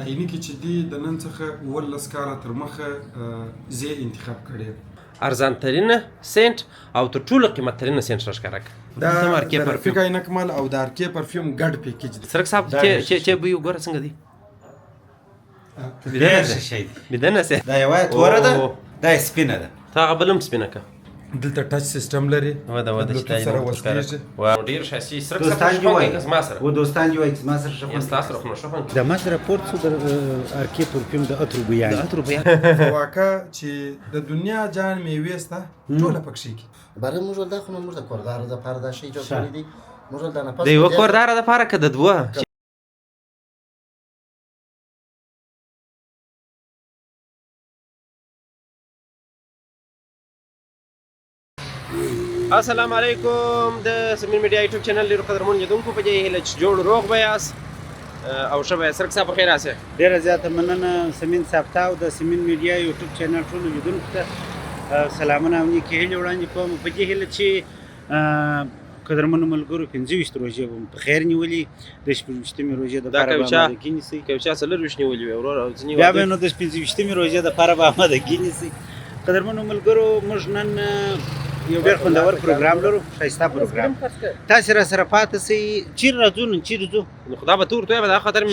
عینکې چې دي د نن څخه 18 کاله تر مخه زه انتخاب کړی ارزان ترینه سنت او تر ټولو قیمت ترینه سنت راښکاره دا د رفیق عینک مال او د ارکې پرفیوم ګډ پیکیج دی. سرک صاحب چې بوی وګوره څنګه دی؟ ډېر ښه شی دی. بدنه سه دا یوه توره ده، دا سپینه ده. تا هغه بل هم سپینه که دلته ټچ سیستم لري چې سره وصلېږي. ډېر ښایسته سرک صاحب دوستان دي وایي زما سره و دوستان دي وایي چې زما سره ښه خوند ستا سره خو نو ښه خوند د ما سره پورت شو د ارکې پرفیوم د عطرو بیان د عطرو بیان واقع چې د دنیا جان میوې سته ټوله پکښې کې برای موږ دا خو موږ د کوردار دپاره دا شی جوړ کړی دی. موږ د نفس د یوه کورداره دپاره که د دوه السلام علیکم د سمین میډیا یوټیوب چینل لرو قدرمن لیدونکو په دې هیله چې جوړ روغ به یاست او ښه به یاست. سرک صاحب بخیر یاست؟ ډېره زیاته مننه سمین صاحب ته او د سمین میډیا یوټیوب چینل ټولو لیدونکو ته سلامونه او نیکې هیلې وړاندې کوم په دې هیله چې قدرمنو ملګرو 25 روژې به مو په خیر نیولي د 26مې روژې دپاره به آمادګي نیسئ. که یو چا 24 نیولي وي ورور او ځینې بیا به نو د 25مې روژې دپاره به آمادګي نیسئ. قدرمنو ملګرو موږ نن یو ډېر خوندور پروګرام لرو، ښایسته پروګرام. تاسې راسره پاتې سئ. چیرې راځو نن چیرې ځو؟ نو خدا به تور توی به دا خاطر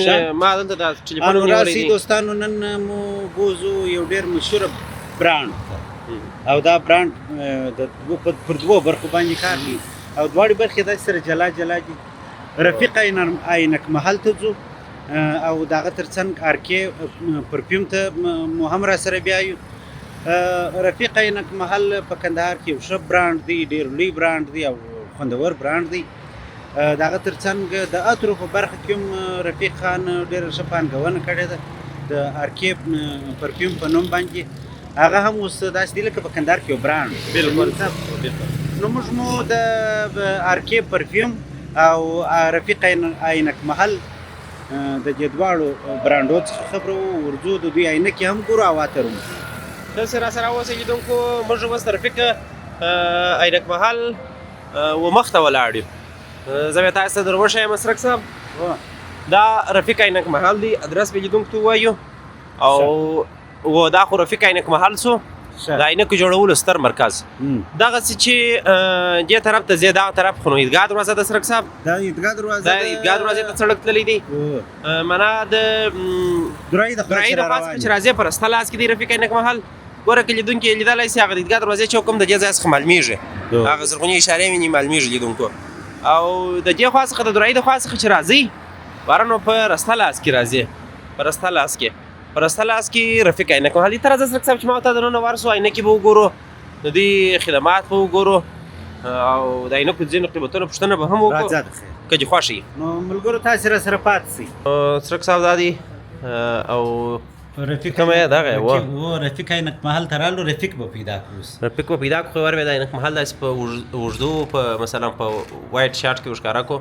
ما دلته د ټلیفون نیولی راسئ دی. دوستانو نن مو بوزو یو ډېر مشهوره برانډ او دا برانډ پر دوو برخو باندې کار کوي او دواړې برخې داسې سره جلا جلا دي. رفیق عینک محل ته ځو او د هغه تر څنګ ارکې پرفیوم ته مو هم راسره بیایو. رفیق عینک محل په کندهار کې یو ښه برانډ دی، ډېر لوی برانډ دی او خوندور برانډ دی. د هغه تر څنګ د عطرو په برخه کې هم رفیق خان ډېره ښه پانګونه کړې ده د ارکې پرفیوم په نوم باندې. هغه هم اوس داسې دی لکه په کندهار کې یو برانډ. بالکل. نو موږ مو د ارکې پرفیوم او رفیق عینک محل د دې دواړو برانډو څخه خبرو ورځو، د دوی عینکې هم ګورو او عطر هم. داسې راسره اوسئ لیدونکو، موږ اوس د رفیق عینک محل مخ ته ولاړ یو. زه بیا تاسو ته در وښیم سرک صاحب دا رفیق عینک محل دی. ادرس به لیدونکو ته ووایو او دا خو رفیق عینک محل سو د عینکو جوړولو ستر مرکز. دغسې چې دې طرف ته ځې دغه طرف خو نو عیدګاه دروازه ده سرک صاحب. دا عیدګاه دروازه دا عیدګاه دروازې ته سړک تللی دی. معنا د درایي د خوا څخه چې راځې په رسته لاس کې دی رفیق عینک محل. ګوره که لیدونکي یې لیدلی سي هغه د عیدګاه دروازې چې کوم د دې ځای څخه معلومیږي، هغه زرغونې اشارې ویني معلومیږي لیدونکو. او د دې خوا څخه د درایي د خوا څخه چې راځئ باره نو په رسته لاس کې راځې، په رسته لاس کې رفیق عینک محل. ته راځه سرک صاحب چې ما ورته دننه ورسو عینکې به وګورو، د دوی خدمات به وګورو او د عینکو ځینو قیمتونو پوښتنه به هم وکړو که دې خوښ وي. نو ملګرو تاسې راسره پاتې سئ. سرک صاحب دا دی او رفیق کومه یې دغه و رفیق عینک محل ته رالو، رفیق به پیدا کړو. رفیق به پیدا کړو. ور به د عینک محل داسې په اوږدو په مثلا په وایټ شارټ کې ورښکاره کړو.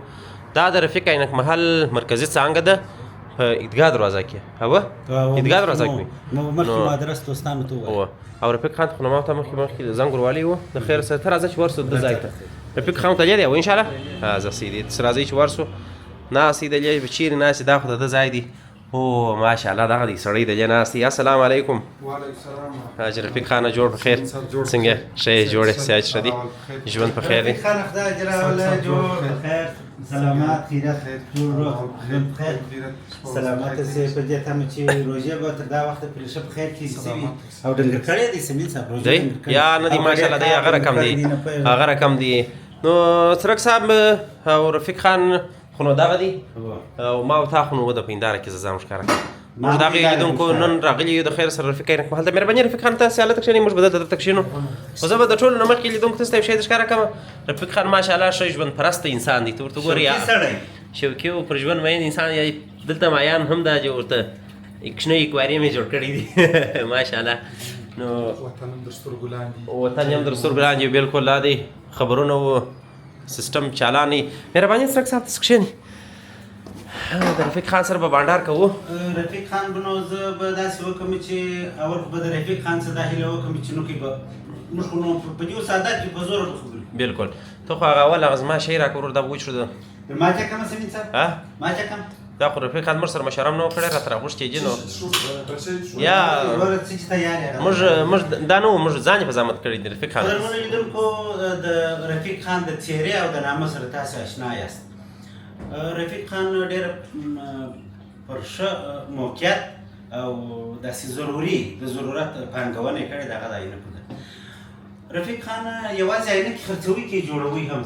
دا د رفیق عینک محل مرکزي څانګه ده په عیدګاه دروازه کې. عیدګاه دروازه کې مخکې مو ادرس دوستانو ته ووایه. او رفیق خان خو نو ما ته مخکې زنګ وروالی و د خیر سره. ته راځه چې ورسو د ځای ته. رفیق خان ته لیدی او انشاءالله زه سیدي راځئ چې ورسو ناست دی دلې چیرې ناست دا خو د ده ځای دی. او ماشاءالله دغه دی سړی دلې ناست دی. السلام علیکم. وعلیکم السلام. حاج رفیق خانه جوړ په خیر څنګه ښه یې جوړ یې صحت ښه دی ژوند په خیر دی؟ رفیق خان خدای جل وعلا جوړ په خیر سلامات خیرات جوړ روغ ژوند په خیر سلامت اوسئ. په دې تمه چې روژې به تر دا وخته پرې ښه په خیر تېرې شوي او ډنګر کړی دی سمین صاحب روژې دی یا نه دی ماشاءالله دی هغه رقم دی هغه رقم دی. نو سرک صاحب او رفیق خان خو نو دغه دی او ما او تا خو نو د په هنداره کې زه ځان ښکاره کړم. موږ د هغې لیدونکو نن راغلي یو د خیر سره رفیق عینک محل ته. مهرباني رفیق خان تاسې هلته کښېنئ، موږ به دلته درته کښېنو. خو زه به د ټولو نه مخکې لیدونکو تاسو ته یو شی در ښکاره کړم. رفیق خان ماشاءالله ښه ژوند پرسته انسان دی. ته ورته ګورې شوقي او پر ژوند مین انسان یا دلته مایان هم دا چې ورته کوچنی اکواریوم یې جوړ کړی دی ماشاءالله. نو وطن هم در سترګو لاندې وطن هم در سترګو لاندې بالکل لا دی خبرونه و سیستم چالانې. مهرباني سرک صاحب تاسو کښېنئ. د رفیق خان سره به بانډار کوو. رفیق خان به نو زه به داسې وکړم چې اول خو به د رفیق خان څخه دا هیله وکړم چې نو کې به موږ خو نو په دې ساده کې په زوره به خبرې. بالکل. ته خو هغه اول هغه زما شی راکړه ورور دا به وچړو ما چا کمه سمین صاحب ما چا کم دا خو رفیق خان موږ سره مشوره هم نه وه کړې راته راغوښتې دي نو یا وروره څه چې تیار یې موږ دا نه وو موږ ځان یې په زحمت کړی دی رفیق خان قدرمنو لیدونکو د رفیق خان د څېرې او د نامه سره تاسې اشنا یاست رفیق خان ډېر پر ښه موقعیت او داسې ضروري د ضرورت پانګونه یې کړې د هغه د عینکو ده رفیق خان یوازې عینکې خرڅوي که یې جوړوي هم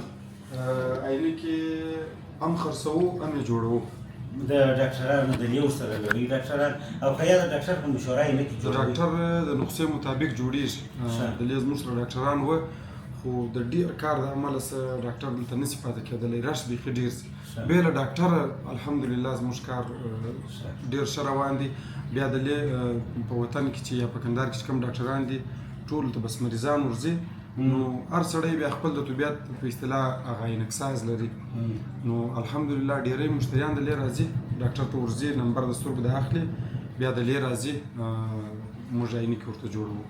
عینکې هم خرڅوو هم یې جوړوو د ډاکټرانو د لیو سره لري ډاکټران او که یا د ډاکټر په مشوره عینکې د جوړوي ډاکټر د نسخې مطابق جوړېږي د لیز زموږ سره ډاکټران وه خو د ډېر کار د امله څه ډاکټر دلته نشي پاتې کېدلی رش بیخي ډېر سي بې له ډاکټره الحمدلله زموږ کار ډېر ښه روان دي بیا د لې په وطن کې چې یا په کندهار کې چې کوم ډاکټران دي ټولو ته بس مریضان ورځي نو هر سړی بیا خپل د طبیعت په اصطلاح هغه عینکساز لري نو الحمدلله ډېری مشتریان د لې راځي ډاکټر ته ورځي نمبر د سترګو د اخلي بیا د لې راځي موږ عینکې ورته جوړوو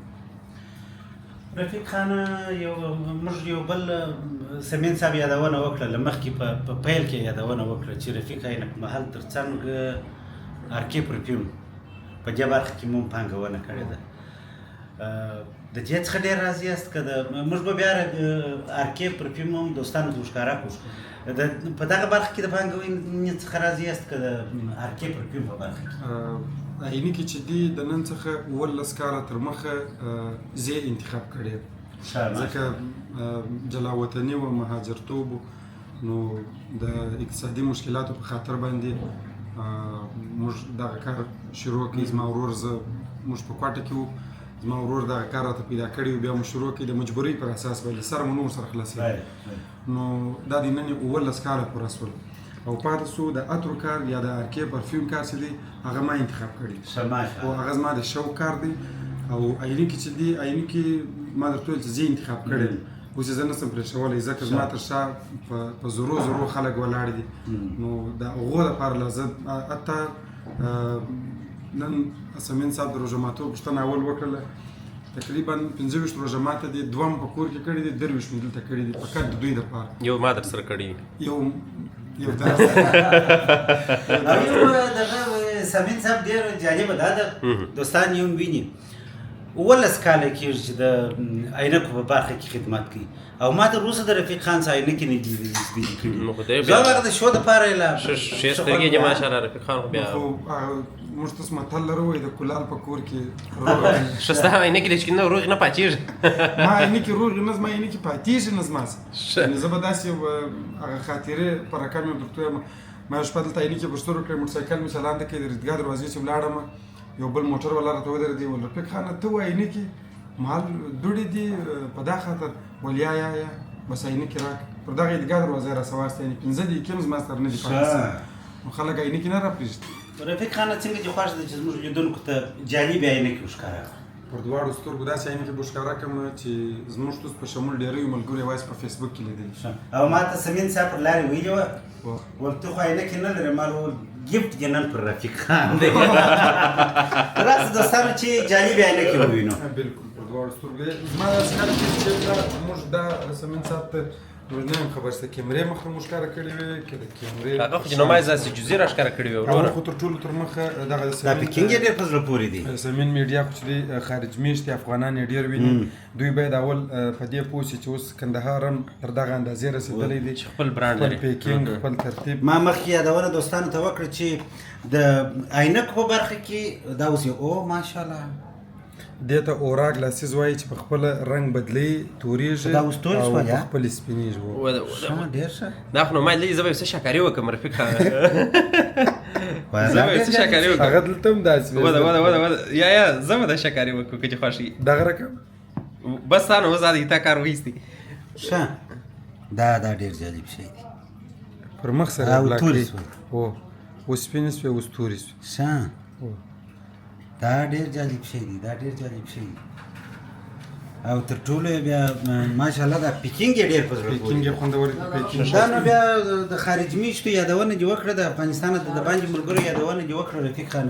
رفیق خان موږ یو بل سمین صاحب یادونه وکړه له مخکې په پیل کې یادونه وکړه چې رفیق عینک محل تر څنګ ارکې پرفیوم په دې برخه کې مو پانګونه کړې ده د دې څخه ډېر راضي یاست که موږ به بیا ارکې پرفیوم هم دوستانو ته ښکاره کړو په دغه برخه کې د پانګونې څخه راضي یاست که د ارکې پرفیوم په برخه کې عینکې چې دي د نن څخه 18 کاله تر مخه زه انتخاب کړی ځکه جلا وطني و مهاجرتوب نو د اقتصادي مشکلاتو په خاطر باندې موږ دغه کار شروع کړي زما ورور موږ په کوټه کې وو زما ورور دغه کار راته پیدا کړی و بیا مو شروع کړي د مجبورۍ پر اساس باندې سره مو نور سره خلاصېږي نو دا د نن 18 کاله پوره شول او پاتې سو د عطرو کار یا د ارکې پرفیوم کار چې دی هغه ما انتخاب کړي او هغه زما د شوق کار دی او عینکې چې دي عینکې ما درته ویل چې زه انتخاب کړی اوس یې زه نسم پرېښولی ځکه زما تر شا په زرو خلک ولاړ دي نو د هغو دپاره لازم حتی نن سمین صاحب د روژه ماتو پوښتنه اول وکړله تقریبا 25 روژه ماته دي دوم په کور کې کړي دي 23 مې دلته کړي دي فقط د دوی دپاره یو ما در سره کړي یو دا او یو دغه سمین صاحب ډېر جالبه دا ده دوستان یې هم ویني 18 کاله کېږي چې د عینکو په برخه کې خدمت کوي او ما تر اوسه د رفیق خان څخه عینکې نه دي لیدلې کړي زه هغه د شو دپاره یې لا ښې سترګې دي ماشاءالله رفیق خان خو بیا موږ تاسو متل لرو د کلال په کور کې ښه ستا عینکې دي چې نه روغې نه پاتېږي ما عینکې روغې نه زما عینکې پاتېږي نه زما یعنې زه به داسې هغه خاطرې په رقم یې درته وایم ما یو شپه دلته عینکې په سترګو کړې موټرسایکل مې چلانده کړې د ریدګاه دروازې چې ولاړم یو بل موټر والا راته ودرېدی ویل رفیق خانه ته وایې عینکې محل دوړې دي په دا خاطر ویل یا بس عینکې راکړه پر دغه عیدګاه دروازې راسواستې یعنې 15 دقیقې هم زما سره نه دي پاتې نو خلک عینکې نه راپرېږدي رفیق خانه څنګه دې خوښ ده چې زموږ لیدونکو ته جالبې عینکې وښکاره کړو پر دواړو سترګو داسې عینکې به ښکاره کړم چې زموږ ټوس په شمول ډېریو ملګرو یوازې په فیسبوک کې لیدلي او ما ته سمین صاحب پر لارې ویلي وه ول ته خو عینکې نه لرې ما ویل ګفټ دې نن پر رفیق خان دی راسه دوستانو چې جالبې عینکې ووینو بلکل پر دواړو سترګو زما داسې حال چې موږ دا سمین صاحب ته موږ نه یم خبر چې د کیمرې مخه مو ښکاره کړې وې که د کیمرې هغه خو چې نمایز داسې جزیره ښکاره کړې وې هغه وروره خو تر ټولو تر مخه دغه دا پیکینګ یې ډېر په زړه پورې دی سمین میډیا خو چې دی خارج میشتې افغانان یې ډېر ویني دوی باید اول په دې پوه شي چې اوس کندهار هم تر دغه اندازې رسېدلی دی چې خپل برانډ لري خپل پیکینګ خپل ترتیب ما مخکې یادونه دوستانو ته وکړه چې د عینکو په برخه کې دا اوس او ماشاءالله دې ته اوراق لاسیز وایي چې په خپل رنګ بدلی تورېږي دا اوس تورې شوه یا خپل سپینېږي ډېر ښه دا خو نو ما لې زه به څه شکاري وکړم رفیق خان زه به څه شکاري وکړم هغه دلته هم داسې وده یا زه به دا شکاري وکړو که چې خوښ وي دغه رقم بس تا نو اوس دا کار وایستي ښه دا ډېر جالب شی دی پر مخ سره او تورې هو اوس سپینې شوې اوس تورې شوې ښه دا ډېر جالب شی دی دا ډېر جالب شی دی او تر ټولو بیا ماشاءالله دا پیکینګ ډیر په زړه پیکینګ خوندور دي پیکینګ دا نو بیا د خارج میشتو یادونه دی وکړه د افغانستان د باندې ملګرو یادونه دی وکړه رفیق خان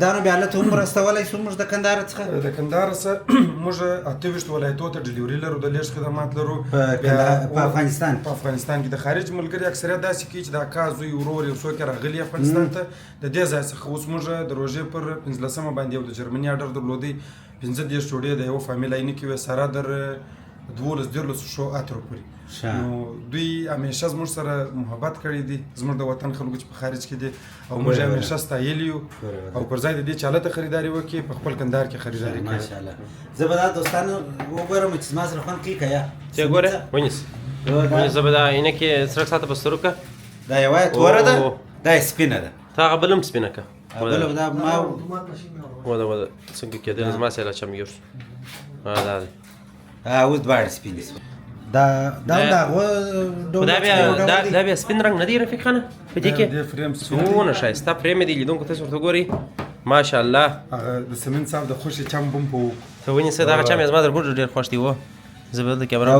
دا نو بیا له ته عمر استولای سو موږ د کندهار څخه د کندهار سره موږ 28 ولایتو ته ډیلیوري لرو د لیږد خدمات لرو په افغانستان کې د خارج ملګري اکثریت داسې کوي چې د اکا زوی ورور یو څوک راغلي افغانستان ته د دې ځای څخه اوس موږ د روژې پر 15مه باندې یو د جرمني اډر درلودی 15 جوړې د یو فامیل عینې کې وې سره در 12 شو اترو پورې نو دوی همیشه زموږ سره محبت کړی دي زموږ د وطن خلکو چې په خارج کې دي او موږ همیشه ستایلي یو او پر ځای د دې چې هلته خریداري وکړي په خپل کندهار کې خریداري کړي ماشاءالله زه به دا دوستانو وګورم چې زما سره خوند کوي که یا چې ګوره ونیس زه به دا عینکې سرک ساته په سترګو که دا یوه توره ده دا سپینه ده تا هغه بل هم سپینه که بله دا ما وده څنګه کېدل زما سره چم یو دا دی اوس دواړه سپین دي دا بیا سپین رنګ نه دی رفیق خانه په دې کې څونه ښایسته فریم دی لیدونکو تاسو ورته ګورئ ماشاءالله هغه د سمین صاحب د خوشي چم بم په ته ونیسه دغه چم یې زما در ګوډ ډېر خوښ دی و زه به د کیمرا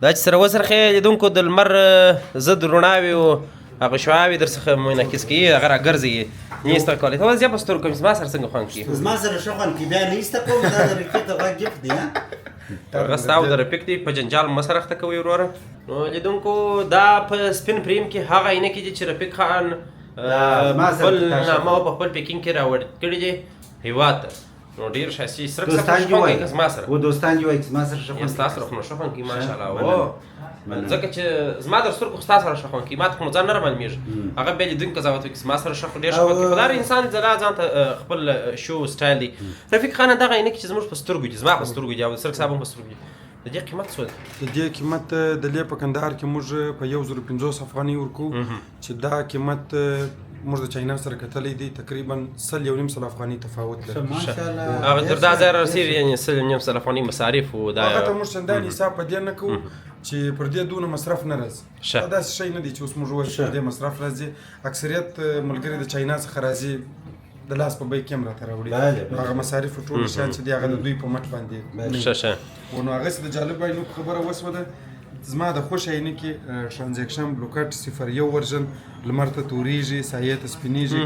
دا چې سره وڅرخې لیدونکو د لمر ضد رڼاوې او هغه شعاوې در څخه منعکس کوي هغه راګرځي نیسته کولی ته زیات په سترګو کوم زما سره څنګه خوند کوي زما سره ښه خوند کوي بیا نیسته کوم دا د رفیق د غږ ګفت دی نه هغه ستا او د رفیق دی په جنجال مه سره اخته کوئ وروره نو لیدونکو دا په سپین فریم کې هغه عینکې دي چې رفیق خان خپل نامه او په خپل پیکینګ کې راوړ کړي دي هېواد ته نو ډېر ښایسته سرک سره خوند کوي که زما سره و دوستان دي وایي چې زما سره ښه خوند ستا سره خو نو ښه خوند کوي ماشاءالله ځکه چې زما در سترګو خو ستا سره ښه خوند کوي ما ته خو نو ځان نه رامعلومېږي هغه بیا لیدونکي قضاوت وکړي زما سره ښه خو ډېر ښه خوند کوي خو دا هر انسان جلا ځان ته خپل شو سټایل دی رفیق خانه دغه عینکې چې زموږ په سترګو دي زما په سترګو دي او د سرک صاحب هم په سترګو دي د دې قیمت څو دی د دې قیمت د دې په کندهار کې موږ په 1050 افغانۍ ورکو چې دا قیمت موږ د چاینا سره کتلی دی تقریبا 100 افغانۍ تفاوت لري ماشاءالله هغه تر دا ځای رسېږي یعنې 100 افغانۍ مصارف و دا هغه ته موږ چندانې حساب په دې نه کوو چې پر دې دونه مصرف نه راځي دا داسې شی نه دی چې اوس موږ وایو چې پر دې مصرف راځي اکثریت ملګري د چاینا څخه راځي د لاس په بیه کې هم راته راوړي هغه مصارف ټول شیان چې دي هغه د دوی په مټ باندې ښه نو هغسې د جالب عینکو خبره وسوه زما د خوښ عینکې ټرانزیکشن بلوکټ 01 ورژن لمر ته تورېږي سایې ته سپینېږي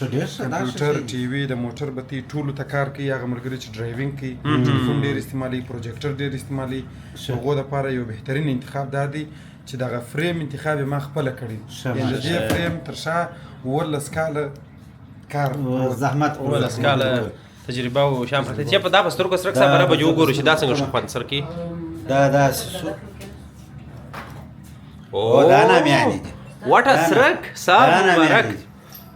کمپیوټر ټي وي د موټر بتۍ ټولو ته کار کوي هغه ملګري چې ډرایوینګ کوي ټلیفون ډېر استعمالوي پروجیکټر ډېر استعمالوي هغو دپاره یو بهترین انتخاب دا دی چې دغه فریم انتخاب یې ما خپله کړی یعنې د دې فریم تر شا 18 کاله کار زحمت 18 کاله تجربه او شام پرته چې په دا په سترګو سرک صاحب به جو ګورو چې دا څنګه ښه خوند سر کوي دا او دا نامیانی دي واټه سرک صاحب مبارک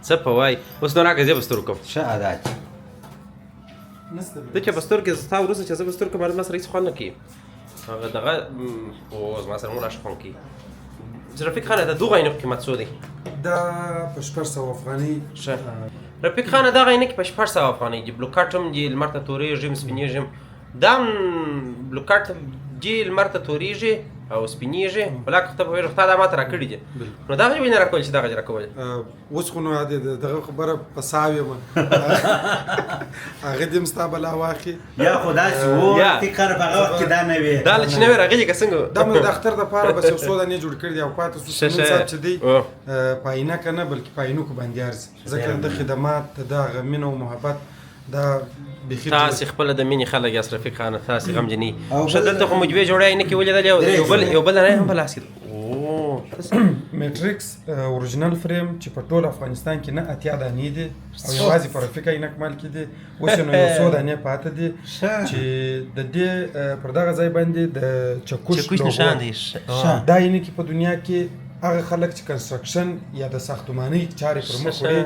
څه په وای اوس نو راکړه زه به سترګو کوم ښه عادت ته چې په سترګو ستا وروسته چې زه په سترګو باندې ما سره هېڅ خوند نه کوي هغه دغه او زما سره مو لا ښه خوند کوي رفیق خانه د دغه عینکو قیمت څو دی دا په 600 افغانۍ ښه رفیق خانه دغه عینکې په 600 افغانۍ دي بلوکټ هم دي لمر ته تورېږي سپینېږي هم دا بلوکټ دي لمر ته تورېږي او سپینېږي بلاک ته په ویل تا دا ماته راکړي دي نو دغه ولې نه راکول چې دغه راکول اوس خو نو دغه خبره په ساوي یم هغه دې مستا بلا واخې یا خدا چې و فکر په هغه وخت کې دا نه وي دا چې نه وي راغلي که څنګه دا مې د اختر دپاره بس یو څو دانې جوړ کړي دي او پاتې څو سمون صاحب چې دی په عینکه نه بلکې په عینکو باندې ارزي ځکه د خدمات د هغه مینه او محبت دا تاسې خپله د مینې خلک یاست رفیق خانه تاسې غمجني ښه دلته خو مو دوې جوړې عینکې ولیدلې یو بل نه هم په لاس کې میټریکس اورجینل فریم چې په ټول افغانستان کې نه 80 دانې دي او یوازې په رفیق عینک مال کې دي اوس نو یو څو دانې پاته دي چې د دې پر دغه ځای باندې د چکوش نشان دی دا عینکې په دنیا کې هغه خلک چې کنسټرکشن یا د ساختماني چارې پر مخ وړي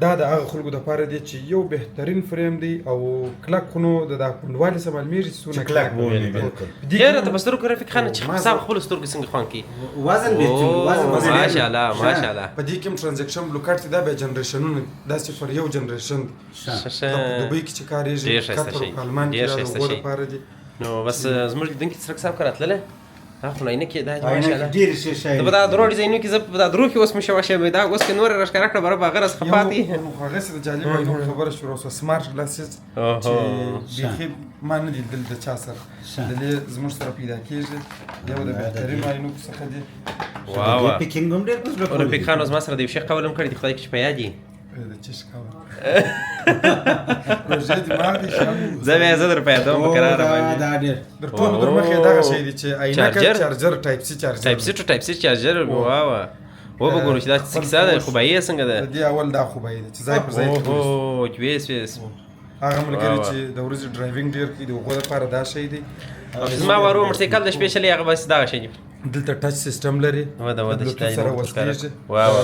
دا د هغه خلکو دپاره دی چې یو بهترین فریم دی او کلک خو نو د پنډوالي سره معلومېږي چې څونه کلک وي ډېره ته په سترګو رفیق خانه چې صاحب خپلو سترګو څنګه خوند کوي وزن بهترین ماشاءالله ماشاءالله په دې کې هم ټرانزیکشن بلوکټ دی دا بیا جنریشنونه دا صفر یو جنریشن دی په دوبۍ کې چې کارېږي قطر او آلمان کې د هغو دپاره دي نو بس زموږ لیدونکي څرک صاحب که راتللی دا خو نه کې دا عینکې ماشاءالله ډېرې ښې شی دا په دا درو ډیزاینونو کې زه په دا درو کې اوس مشوه شوی دا اوس کې نور راښکاره کړه برابر هغه راڅخه پاتې هغه څه د جالب وایي خبره شروع شوه سمارټ ګلاسز چې بیخي ما نه لیدل د چا سره دلې زموږ سره پیدا کېږي یو د بهترینو عینکو څخه دی واو پیکینګ هم ډېر په زړه رفیق خان اوس ما سره د یو شي قول هم کړی دی خدای کې چې په یاد یې د چش کول روژه دماغ دی شامل زه بیا زه در په یادوم په قراره باندې دا ډېر در ټولو در مخې دغه شی دی چې عینکه چارجر ټایپ سی چارجر ټایپ سی ټو ټایپ سی چارجر واو وبګورو چې دا څه کیسه ده خوبایي څنګه ده د دې اول دا خوبایي ده چې ځای پر ځای اوه ویس ویس هغه ملګري چې د ورځې ډرایوینګ ډېر کوي د هغو لپاره دا شی دی زما ورو موټرسایکل د سپیشلی هغه بس دغه شی دی دلته ټچ سیستم لري وده چې دا سره یې وصلېږي واو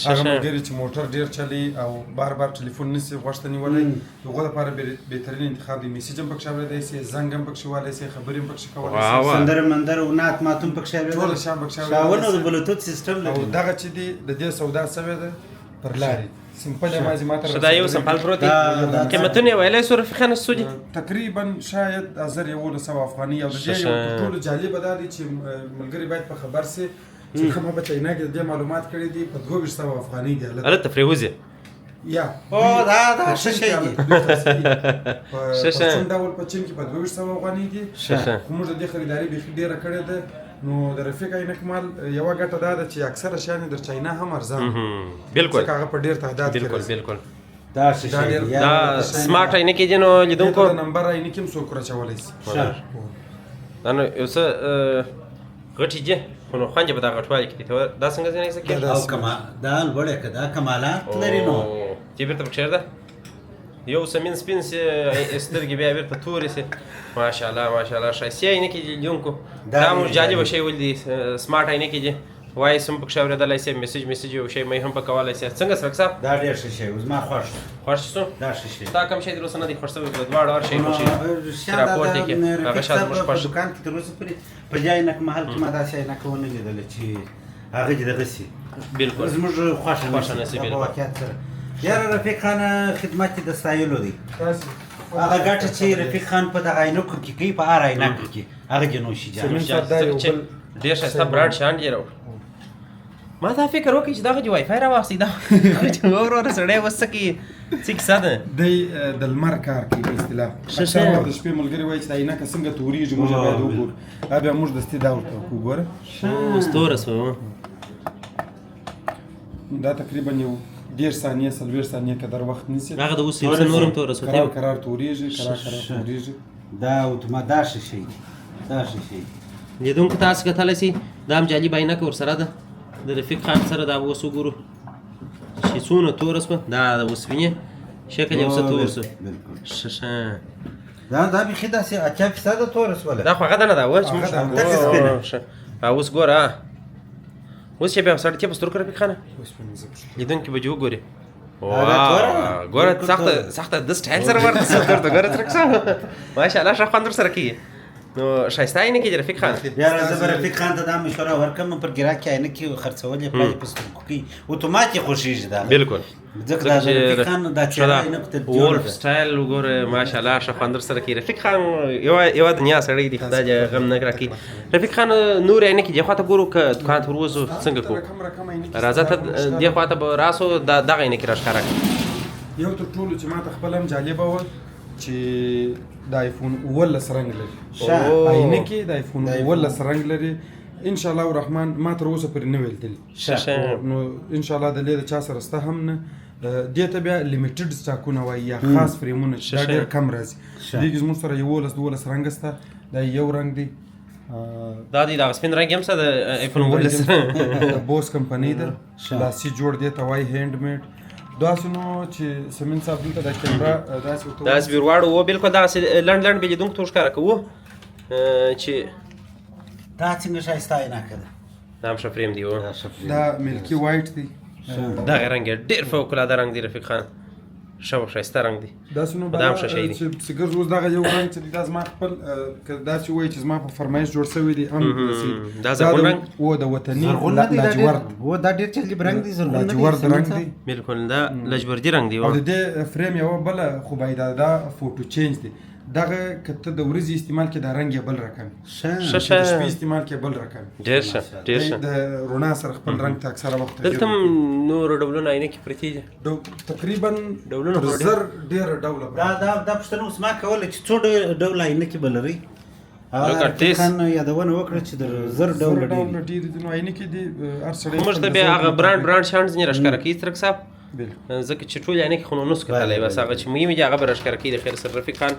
هغه ملګري چې موټر ډېر چلی او بار بار ټلیفون نشي غوښته نیولی د هغو لپاره بهترین انتخاب دی میسیج هم پکښې اورېدی شي زنګ هم پکښې وهلی شي خبرې هم پکښې کولی شي سندره مندره او نعت مات هم پکښې اورېدل ټوله شیان پکښې شاونه اورېدلی د بلوتوث سیسټم او لري دغه چې دی د دې سودا شوې ده پر لارې سمپل یوازې ما ته دا یو سمپل پروت دی قیمتونه یې ویلی سو رفیق خان څه دي تقریبا شاید 1100 افغاني او د دې یو تر ټولو جالبه دا دی چې ملګري باید په خبر سي چې کومه په چاینا کې د دې معلومات کړي دي په 2200 افغاني دی هلته تفریوزي یا او دا ښه شی دی په څنډه ډول په چین کې په 2200 افغاني دي خو موږ د دې خریداري بیخي ډېره کړې ده نو د رفیق عینک مال یوه ګټه دا ده چې اکثره شیان در چاینا هم ارزان بالکل ځکه هغه په ډېر تعداد کې بالکل بالکل دا ښه شی دی دا سمارټ عینکې دي نو لیدونکو د نمبر عینکې هم څوک راچولی شي دا نو یو څه غټې دي خو نو خوند یې په دا غټوالي کې دي دا څنګه ځینې څه کېږي او دا لوړه که دا کمالات لري نو چې بیرته پکښې ده یو سمین سپین سي سترګې بیا بیرته تورې سي ماشاءالله ماشاءالله ښایستې عینکې دي لیدونکو دا موږ جالبه شی ولیدي سمارټ عینکې دي وایس هم پکښې اورېدلی سي میسج یو شی مې هم پکولی سي څنګه سرک صاحب دا ډېر ښه شی و زما خوښ خوښ شو دا ښه شی دا کوم شی تر اوسه نه دی خوښ شوی د دواړو هر شی خوښ راپورته کې هغه شاید موږ خوښ دکان کې تر اوسه پورې په دې عینک محل کې ما داسې عینک ونه لیدله چې هغه دې دغه سي بالکل زموږ خوښه نه سي بالکل واقعیت سره یاره رفیق خان خدمت د ستایلو دی هغه ګټه چې رفیق خان په دغه عینکو کې کوي په هر عینکو کې هغه دې نو شي ډېر ښایسته برانډ شیان دي ما دا فکر وکړ چې دغه چې وای فای راواخلي دا وروره سړی اوس څه کوي څه کیسه ده دی د لمر کار کوي په اصطلاح اکثر وخت د شپې ملګري وایي چې دا عینکه څنګه تورېږي موږ باید وګورو دا بیا موږ دستي دا ورته وکړو ګوره ستوره شوه دا تقریبا یو 10 ثانیې 40 ثانیې قدر وخت نیسي هغه د اوس یو څه نور هم توره شوه قرار قرار تورېږي قرار قرار تورېږي دا اتومات دا ښه شی دا ښه شی لیدونکو تاسو کتلی سئ دا هم جالب عینکه ورسره ده د رفیق خان سره دا اوس وګورو چې څونه توره شوه دا د اوسپنې شکل یو څه تور شو دا بیخي داسې 80% توره شوله دا خو هغه ده نه ده اوس ګوره اوس چې بیا سړی په سترګو رفیق خانه لیدونکي به دې وګوري ګوره سخته د سټایل سره ورته سترګو ګوره ترک صاحب ماشاءالله ښه خوند ورسره کوي نو ښایسته عینکې دي رفیق خان بیا زه به رفیق خان ته دا مشوره ورکړم پر ګراکې عینکې خرڅول یې پای په سترګو کوي اتومات یې خوښېږي دا بالکل ځکه دا رفیق خان دا څېره عینکو ته وولف سټایل وګوره ماشاءالله ښه خوند ورسره کوي رفیق خان یوه دنیا سړی دی خدای دې غم نه راکړي رفیق خان نورې عینکې دې خواته ګورو که دوکان ته وروځو څنګه کوو راځه ته دې خواته به راسو دغه عینکې راښکاره کړي یو تر ټولو چې ما ته خپله هم جالبه وه چې د آیفون 11 رنګ لري عینکې د آیفون 11 رنګ لري ان شاء الله الرحمن ما تر اوسه پرې نه ویلتل نو ان شاء الله د دې چا سره سته هم نه دې ته بیا لیمیټډ سټاکونه وایي یا خاص فریمونه چې دا ډېر کم راځي دې کې زموږ سره 11 رنګ شته دا یو رنګ دی دا دی دغه سپین رنګ هم شته د آیفون 11 د بوس کمپنۍ ده لاسي جوړ دی ته وایي هینډ میډ داسې نو چې سمین صاحب دلته د کیمرا داسې بیرواړو و بالکل داسې لنډ لنډ به لیدونکو ته ښکاره کوو چې دا څنګه ښایسته عینکه ده دا هم ښه فریم دی دا ملکي وایټ دی دغه رنګ یې ډېر فوق العاده رنګ دی رفیق خان ښه ښایسته رنګ دی داسې نو دا هم ښه شی دی چې ګرځ اوس دغه یو رنګ چې دی دا زما خپل که داسې وایي چې زما په فرمایش جوړ شوی دی هم دا زرغون رنګ و د وطني لاجورد و دا ډېر جالب رنګ دی زرغون لاجورد رنګ دی بالکل دا لجبردي رنګ دی او د دې فریم یوه بله خوبایي دا فوټو چینج دی دغه کته د ورځې استعمال کې د رنگ بل رقم ښه د شپې استعمال کې بل رقم ډېر ښه ډېر ښه د رڼا سره خپل رنگ ته اکثره وخت دلته نور ډولونه عینکې پرتې دي تقریبا ډولونه زر ډېر ډوله دا پوښتنه اوس ما کوله چې څو ډوله عینکې به لرئ لکه خان یادونه وکړه چې د زر ډوله ډوله ډېر دي نو عینکې دي هر سړی موږ ته بیا هغه برانډ شانډ ځینې راښکاره کوي ترک صاحب بالکل ځکه چې ټول عینکې خو نو نو کتلی بس هغه چې مهمې دي هغه به راښکاره کوي د خیر سر رفیق خان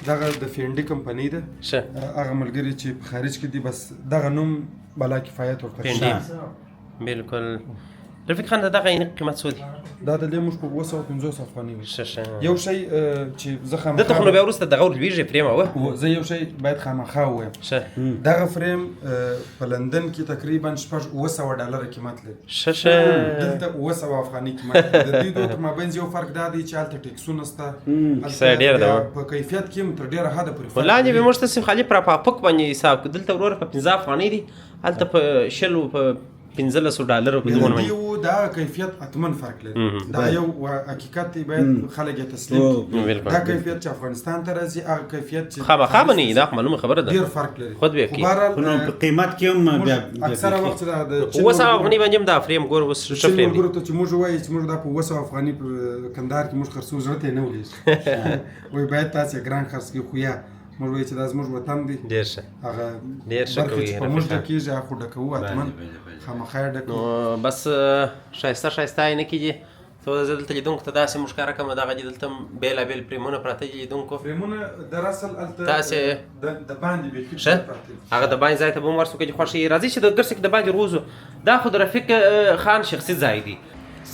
دغه د فینډي کمپنی ده ښه هغه ملګری چې په خارج کې دي بس دغه نوم بلا کفایت ورته فینډي بالکل رفیق خان دغه عینکې قیمت څو دی دا د دې موږ په 250 افغانۍ ښه یو شی چې زه دلته خو نو بیا وروسته دغه ورلویږي فریم اوه زه یو شی باید خامخا ووایم ښه دغه فریم په لندن کې تقریبا $700 قیمت لري ښه دلته 200 افغانۍ قیمت لري د دې دوه ترمنځ یو فرق دا دی چې هلته ټیکسونه شته کیسه ډېره ده په کیفیت کې هم تر ډېره حده پورې ولاندې به موږ ته صرف خالي پر پاپک باندې حساب کړو دلته وروره په 15 افغانۍ دي هلته په 10 په $1500 په دغه یو دا کیفیت اتمن فرق لري دا یو حقیقت دی باید خلک یې تسلیم کړي دا کیفیت چې افغانستان ته راځي هغه کیفیت چې خامخا باندې دا معلومه خبره ده ډېر فرق لري خود به کې په قیمت کې هم بیا اکثره وخت دا د 200 افغانۍ باندې هم دا فریم ګور وس ښه فریم دی ورته چې موږ وایو چې موږ دا په 200 افغانۍ په کندهار کې موږ خرڅو ضرورت یې نه ولې وای باید تاسو ګران خرڅ کې خو یا موږ وایو چې دا زموږ وطن دی ډېر ښه هغه ډېر ښه کوي په موږ د کېږي هغه خو ډکوو اتمن خامخا یې ډکوو نو بس ښایسته عینکې دي ته زه دلته لیدونکو ته داسې موږ ښکاره کړم دغه دي دلته بېلابېل فرېمونه پراته دي لیدونکو فرېمونه در اصل هلته تاسې د باندې بیخي ښه هغه د باندې ځای ته به هم ورسو که چې خوښ یې راځي چې د ګرسک د باندې روزو دا خو د رفیق خان شخصي ځای دی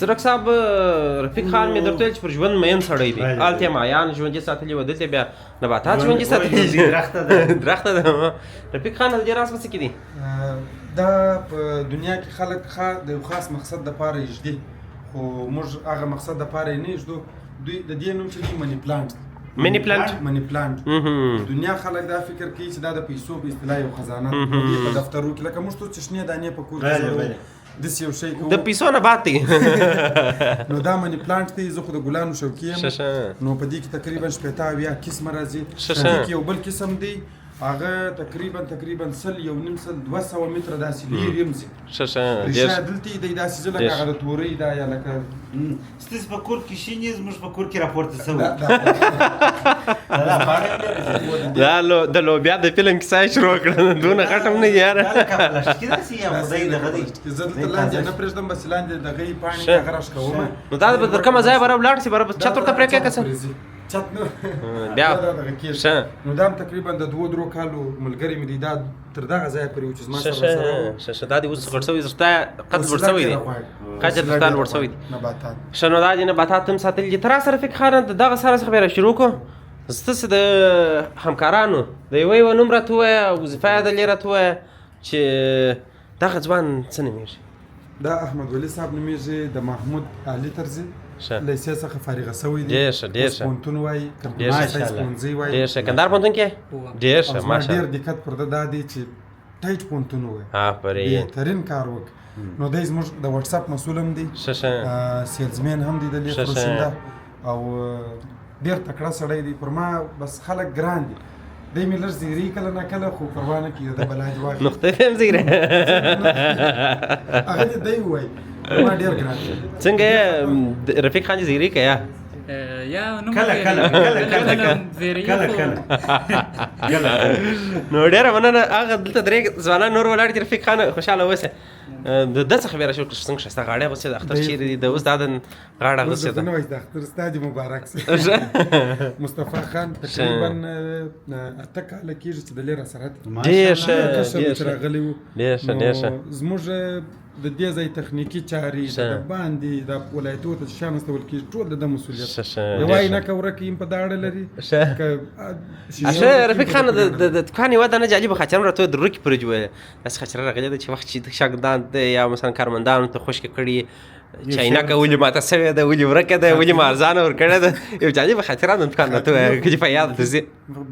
سرک صاحب رفیق خان مې درته ویل چې پر ژوند مین سړی دی هلته یې مایان ژوندي ساتلي وه دلته بیا نباتات ژوندي ساتلي درخته ده رفیق خان د دې راز په څه کې دي دا په دنیا کې خلک د یو خاص مقصد دپاره یږدي خو موږ هغه مقصد دپاره یې نه یږدو دوی د دې نوم چې دی منی پلانټ منی پلانټ منی پلانټ دنیا خلک دا فکر کوي چې دا د پیسو په اصطلاح یو خزانه ده په دفترو کې لکه موږ ټول چې شنې دانې په کور کې لرو داسې یو شی کوو د پیسو نبات دی نو دا منی پلانټ دی زه خو د ګلانو شوقي یم نو په دې کې تقریبا 80 قسمه راځي په دې کې یو بل قسم دی هغه تقریبا 200 متره داسې لري هم زی ریشه دلته دی داسې ځل هغه د توري دا یا لکه ستاسو په کور کې شینې زموږ په کور کې راپورته سوي د لوبیا د فلم کیسه شروع کړه دونه غټم نه یار زه دلته لاندې نه پرېږدم بس لاندې دغه پاڼې هغه راښکوم نو دا به تر کومه ځای به راولاړ شي به چت ورته پرې کوې که څه چت نه بیا ښه نو دا هم تقریبا د 2-3 کالو ملګری مې دی دا تر دغه ځایه پورې و چې زما سره ښه دا دې اوس غټ شوي زړه قد لوړ شوی دی قد درته لوړ شوی دی نباتات ښه نو دا دې نباتات هم ساتلي دي تر سره فکر خانه دغه سره څخه بیا شروع کړو ستاسو د همکارانو د یوه نوم راته ووایه وظیفه یې دلې راته ووایه چې دغه ځوان څه نومېږي دا احمد ولي صاحب نومېږي د محمود علي طرزي لیسې څخه فارغه سوی دی ډېر ښه ډېر ښه پوهنتون وایي کمپیوټر ساینس پوهنځی وایي ډېر ښه کندهار پوهنتون کې ډېر ښه ماشاءالله ډېر دقت پر ده دا دی چې ټایټ پوهنتون وایي آفرین بهترین کار وکړي نو دی زموږ د وټساپ مسؤل هم دی ښه ښه سیلزمین هم دی د دې فروشنده او ډېر تکړه سړی دی پر ما بس خلک ګران دي دی مې لږ زیري کله نه کله خو پروا نه کېږي د بلا جواک نقطه فهم زیره هغه دې دی وایي ما ډېر ګران دی څنګه رفیق خان زیری که یا یا نو کله نو ډېره مننه هغه دلته درې ځوانان نور ولاړ دي رفیق خان خوشحاله اوسه د ده څخه بیا راشو څنګه ښایسته غاړې اغوستې د اختر چیرې دي د اوس دا د غاړه اغوستې ده نه وایي د اختر ستا دې مبارک سه مصطفی خان تقریبا 8 کاله کېږي چې د لرې سره ډېر ښه راغلی وو ډېر ښه زموږ د دې ځای تخنیکي چارې د باندې د ولایتو ته شان استول کېږي ټول د مسؤلیت د وای نه کوره کې په دا اړه لري ښه رفیق خان د دکان یوه دانه جالبه خاطره راته د روکې پرج وایي داسې خاطره راغلې ده چې وخت چې شاګردان یا مثلا کارمندانو ته خشکې کړي چاینکه ولې ماته سوې ده ولې ورکه ده ولې ما ارزانه ورکړې ده یو جالبه خاطره مې امکان نه ته چې په یاد درځي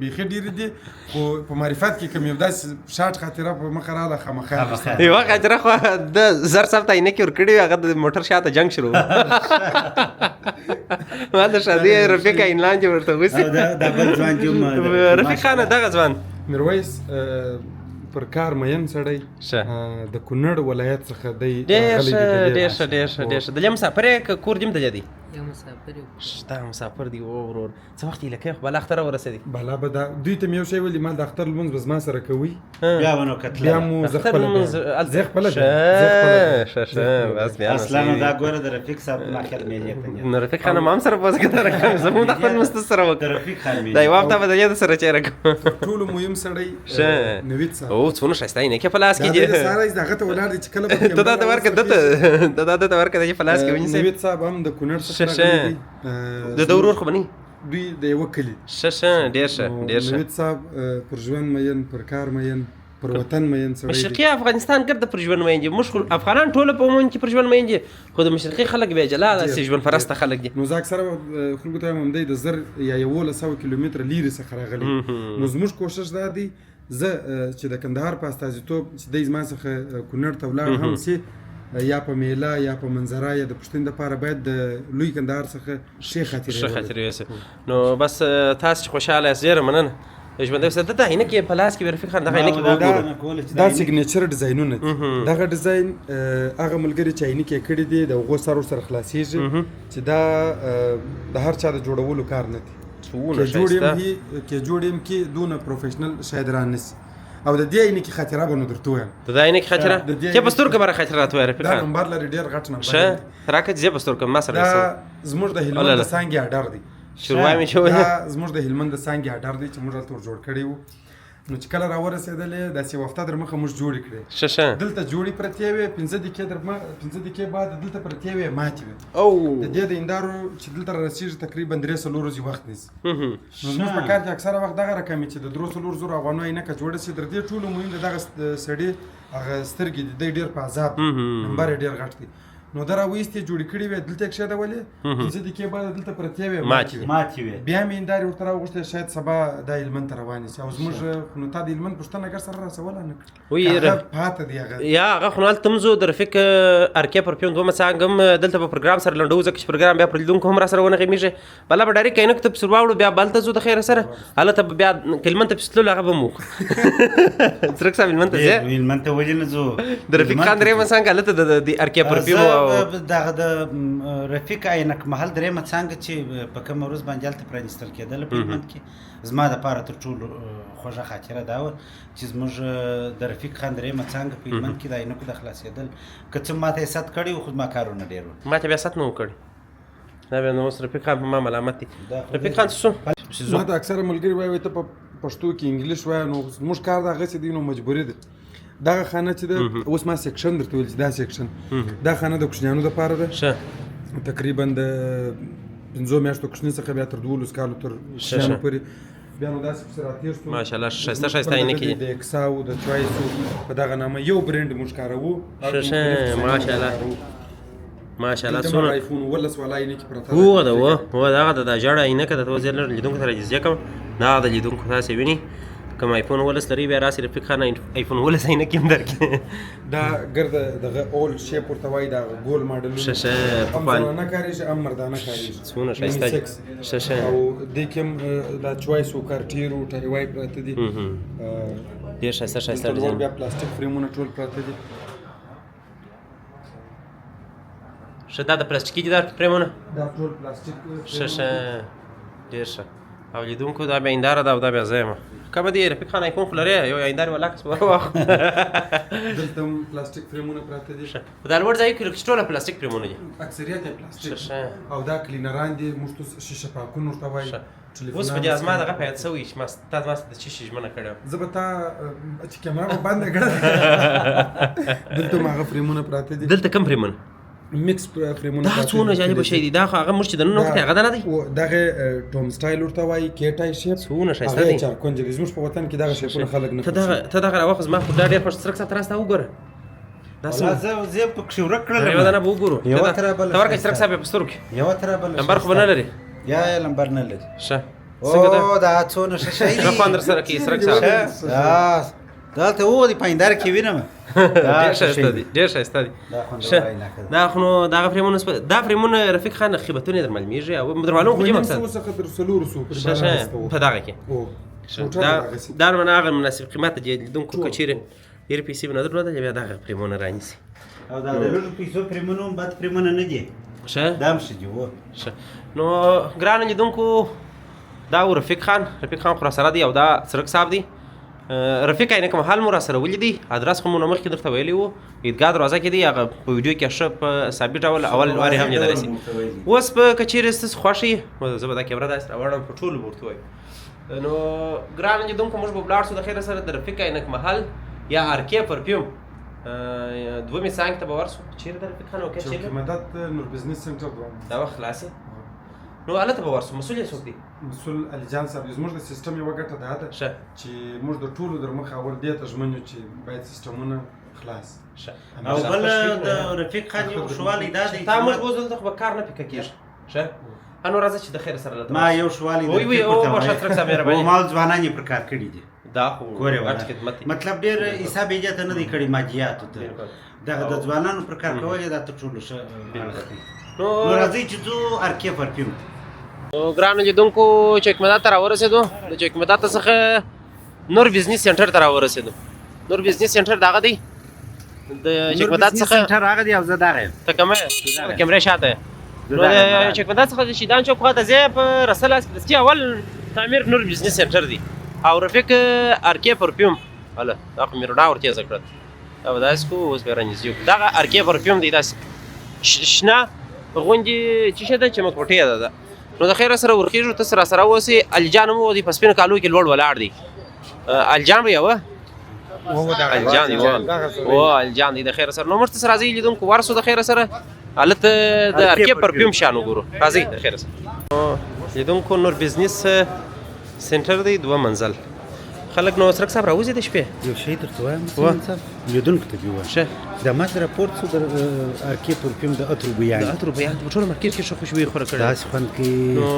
بیخي ډېرې دي خو په معرفت کې کوم یو داسې شاټ خاطره په مخه راغله خامخا یوه خاطره خو د زر صاحب ته عینکې ورکړې وې هغه د موټر شاته جنګ شروع ما د شادي رفیق عینلان چې ورته وسي دا بل ځوان چې رفیق خانه دغه ځوان میرویس پر کار مین سړی د کونړ ولایت څخه دی ډېر ښه دلته مسافر یې که کور دې هم دلته دی شته مسافر دی ورور څه وخت یې لکه خو بالا اختره ورسېدی بالا به دا دوی ته مې یو شی ویلي ما د اختر لمونځ به زما سره کوي بیا به نو کتله بیا مو زه خپله بس بیا اصلا نو دا ګوره د رفیق صاحب ما خیال میلې ته نو رفیق خانه ما هم سره پوزه کته راکړم زموږ د خپل مست سره د وکړ رفیق خان میلې دا یو وخت به د دې سره چیرې کوم ټولو مهم سړی نوید صاحب او څونه ښایسته عینکې په لاس کې دا دي د ساره دغه ته ولاړ دی چې کله به ته دا ورکه دته ورکه د په لاس کې ونیسې نوید صاحب هم د کونړ څخه راغلی د ورور خو بني دوی د یو کلی ډېر ښه نوید صاحب پر ژوند مین پر کار مین پر وطن مین سړی مشرقي افغانستان ګرد پر ژوند مین دي موږ افغانان ټول په عموم کې پر ژوند مین دي خو د مشرقي خلک بیا جلا داسې ژوند پرسته خلک دي نو زه اکثره خلکو ته وایم همدی د زر یا 1100 کیلومتره لیرې څخه راغلی نو زموږ کوشش دا دی زه چې د کندهار په استازیتوب چې دی زما څخه کونړ ته ولاړ هم چې یا په میله یا په منظره یا د پښتون دپاره باید د لوی کندهار څخه ښې خاطرې وسه نو بس تاسو چې خوشحاله یاست ډېره مننه ژوندی اوسه دلته عینکې په لاس کې رفیق خان دغه عینکې دا سیګنیچر ډیزاینونه دي دغه ډیزاین هغه ملګري چې عینکې یې کړي دي د هغو سر ورسره خلاصېږي چې دا د هر چا د جوړولو کار نه دی که جوړ یم کې دونه پروفیشنل شاید رانیسي او د دې عینکې خاطره به نو درته ووایم د دې عینکې خاطره چې په سترګو به خاطره راته وایې رفیق دا نمبر لري ډېر غټ نمبر ښه راکړه چې زه په سترګو ما سره دا زموږ د هلمند د څانګې اډر دی شروع مې شوی دا زموږ د هلمند د څانګې اډر دی چې موږ هلته ور جوړ کړی وو نو چې کله راورسېدلې داسې یو هفته در مخه موږ جوړې کړې دلته جوړې پرتې وې 15 دقیقې بعد دلته پرتې وې ماتې وې د دې د هندارو چې دلته رارسېږي تقریبا 3 ورځې وخت نیسي نو زموږ په کار کې اکثره وخت دغه رقم چې د 3 افغانو عینکه جوړه سي تر دې ټولو مهم دغه سړي هغه سترګې دي ډېر په عذاب نمبر یې ډېر غټ دی نو دا راوېستې جوړې کړې وې دلته یې کښېږدولې 15 دقیقې بعد دلته پرتې وې ماتې وې بیا مې هندارې ورته راوغوښتې شاید سبا دا هلمند ته روانې سي او زموږ نو تا د هلمند پوښتنه ګر سره رسوله نه کړه پاته دی هغه یا هغه خو هلته هم زه د رفیق ارکې پر پیون دومه څانګه هم دلته په پروګرام سره لنډو ځکه چې پروګرام بیا پر لیدونکو هم را سره ونغېمیږي بله به ډایرکټ عینکو ته پسې واوړو بیا بل ته ځو د خیره سره هلته به بیا هلمند ته پسې تللو هغه به مو څرک صاحب هلمند ته ځې هلمند ته ولې نه ځو د رفیق خان درېیمه څانګه هلته د ارکې پر پیون دغه د رفیق عینک محل درېیمه څانګه چې په کومه ورځ باندې هلته پرانیستل کېدله په هلمند کې زما دپاره تر ټولو خوږه خاطره دا وه چې زموږ د رفیق خان درېیمه څانګه په هلمند کې د عینکو د خلاصېدل که څه ماته یې ست کړي وو خو زما کارونه ډېر وو ما ته بیا ست نه و کړی دا بیا نو اوس رفیق خان په ما ملامت دی رفیق خان څه ما ته اکثره ملګري وایي ته په پښتو کې انګلیش وایه نو زموږ کار دغسې دی نو مجبوري ده دغه خانه چې ده اوس ما سیکشن درته ویل چې دا سیکشن دا خانه د کوچنیانو دپاره ده تقریبا د 5 میاشتو کوچني څخه بیا تر 12 کالو تر شیانو پورې بیا نو داسې پسې راتېر شو ماشاءالله ښایسته عینکې دي د اکساو د چوایسو په دغه نامه یو برنډ موږ کاروو ماشاءالله څونه آیفون 11 والا عینکې پرته هو دغه د ژړه عینکه د توزیل لیدونکو ته راجزیه کوم دا د لیدونکو تاسې ویني کوم آیفون 11 لري بیا راسي رفیق خان آیفون 11 عینکې هم درکړي دا ګرد دغه اول شیپ ورته وایي دا ګول ماډلونه هم زنانه کارېږي هم مردانه کارېږي څونه ښایسته او دې کې هم دا چوایس و کارټیرو ټایوای پراته دي ډېر ښایسته ډیزاین بیا پلاستیک فرېمونه ټول پراته دي ښه دا د پلاستیکي دي دا فرېمونه دا ټول پلاستیک ښه ډېر ښه او لیدونکو دا بیا هنداره ده او دا بیا زه یم کومه دی رفیق خان آیفون خو لرې یو هندارې والا کس واخله دلته هم پلاستیک فرېمونه پراته دي په دا لوړ ځای کې ټوله پلاستیک فرېمونه دي اکثریت یې پلاستیک او دا کلینران دي موږ شیشه پاکون ورته وایي اوس په دې ازما دغه پیدا شوی چې ما تا د شیشې ژمنه کړې زه به تا چې کیمره به بنده کړه دلته هم هغه فرېمونه پراته دي دلته کوم فرېمونه میکس فرېمونه دا څونه جالبه شی دي دا خو هغه موږ چې دننه وخت هغه نه دی دغه ټوم سټایل ورته وایي کېټای شیپ څونه ښایسته دی چارکونج زموږ په وطن کې دغه شیپونه خلک نه ته دغه راوخت زما خو دا ډېر خوښ سرک سات راسته وګوره دا زه پکښې ورک کړلم یو دانه به وګورو یوه تره بله ته ورکړه څرک صاحب یې په سترګو کې یوه تره بله لمبر خو به نه لري یا لمبر نه لري ښه څنګه ده او دا څونه ښه شی ښه خوند در سره کوي څرک صاحب دلته و دې پایندار کې وینم ډېر ښایسته دي ډېر ښایسته دي دا خو نو دغه فرېمونه دا فرېمونه رفیق خان قیمتونه یې در معلومیږي او در معلوم خو دې مقصد څخه تر 400 په دغه کې دا نو هغه مناسب قیمت دی لیدونکو که چیرې ډېرې پیسې به نظر ولري بیا دغه فرېمونه رانیسي او دا د لږو پیسو فرېمونه هم بد فرېمونه نه دي ښه دا هم ښه دي ښه نو ګرانو لیدونکو دا و رفیق خان خو راسره دی او دا څرک صاحب دی رفیق اینه که محل مو راسره ولیدی ادرس خو مو نه مخکې درته ویلی وو عیدګاه دروازه کې دی هغه په ویډیو کې ښه په ثابت ډول اول وارې هم لیدلی سي اوس په که چیرې ستاسو خوښ یي زه به دا کیمره داسې راوړم په ټولو به ورته وایم نو ګرانو لیدونکو موږ به ولاړ شو د خیره سره د رفیق اینک محل یا ارکې پرفیوم دومې څانګې ته به ورسو چیرې د رفیق خان وکیل چیرې مدد نور بزنس سنټر دا وخت خلاص نو هلته به ورسو مسؤل یې څوک دی مسؤل علي جان صاحب زموږ د سیستم یوه ګټه دا ده ښه چې موږ د ټولو در مخه اول دې ته ژمن یو چې باید سیستمونه خلاص ښه او بل د رفیق خان یو شوالی دا دی تا موږ اوس دلته خو به کار نه پیکه کېږي ښه نو راځه چې د خیر سره لته ما یو شوالی وی وی او باشا څرک صاحب مهرباني مال ځوانان یې پر کار کړي دي دا خو ګورې غټ خدمت دی مطلب ډېر حساب یې ته نه دی کړی ماجیاتو ته دغه د ځوانانو پر کار کول یې دا تر ټولو ښه نو راځئ چې ځو ارکې پرفیوم نو ګرانو لیدونکو چک مدد ته راورسېدو د چک مدد څخه نور بزنس سنټر ته راورسېدو نور بزنس سنټر دغه دی د چک مدد څخه سنټر هغه دی او زه دغه یم ته کومه کیمرې شاته نو د چک مدد څخه د شیدان چوک خواته ځې په رسل اسکي اول تعمیر نور بزنس سنټر دی او رفیق ارکې پرفیوم هله دا خو مې رڼا ورتېزه کړه دا به داسې کوو اوس به یې رانږدې کړو دغه ارکې پرفیوم دی داسې شنه غوندې چې څه ده چمکوټې ده نو د خیره سره ورخیږو ته سره سره اوسې علي جان هم دی په سپینو کالو کې لوړ ولاړ دی علي جان به یوه علي جان دی علي جان دی د خیره سره نو موږ ته سره راځئ لیدونکو ورسو د خیره سره هلته د ارکې پرفیوم شان وګورو راځئ د خیره سره لیدونکو نور بزنس سنټر دی 2 منزل خلک نو څرک صاحب راوځي د شپې یو شی درته وایم لیدونکو ته دې وایم ښه د ما سره راپورټ شو د ارکې پرفیوم د عطرو بیان د عطرو بیان په ټول مارکېټ کې ښه خوشبويي خوره کړې داسې خوند کوي نو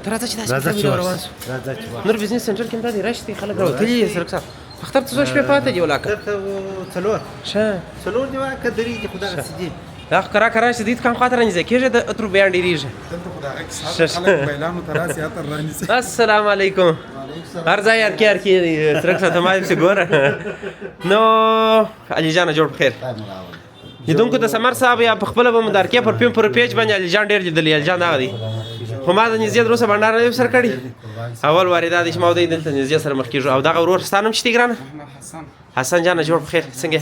ته راځه چې داسې روان شو راځه چې نور بزنس سنټر کې هم دا دی راشي خلک راوتلي څرک صاحب اختر ته څو شپې پاتې دي ولاکه څلور ښه څلور دی واکه درې دي خو دغسې دي دا خو کرا شدید کم خاطر رانیږي کېږي د عطرو بیان ډېرېږي دلته خو د هغه کیسه خلک بیلانو ته راسي عطر رانیسي السلام علیکم هر ځای ارکې دی څرک صاحب ته ما پسې ګوره نو علي جانه جوړ په خیر لیدونکو د سمر صاحب یا په خپله به مو د ارکې پرفیوم پر پیج باندې علي جان ډېر لیدلی علي جان دغه دی خو ما د نږدې تر اوسه بنډار نه دی سر کړی اول وارې دا دی چې ما ودی دلته نږدې سره مخ کېږو او دغه ورور ستا نوم چې دی ګرانه حسن جانه جوړ په خیر څنګه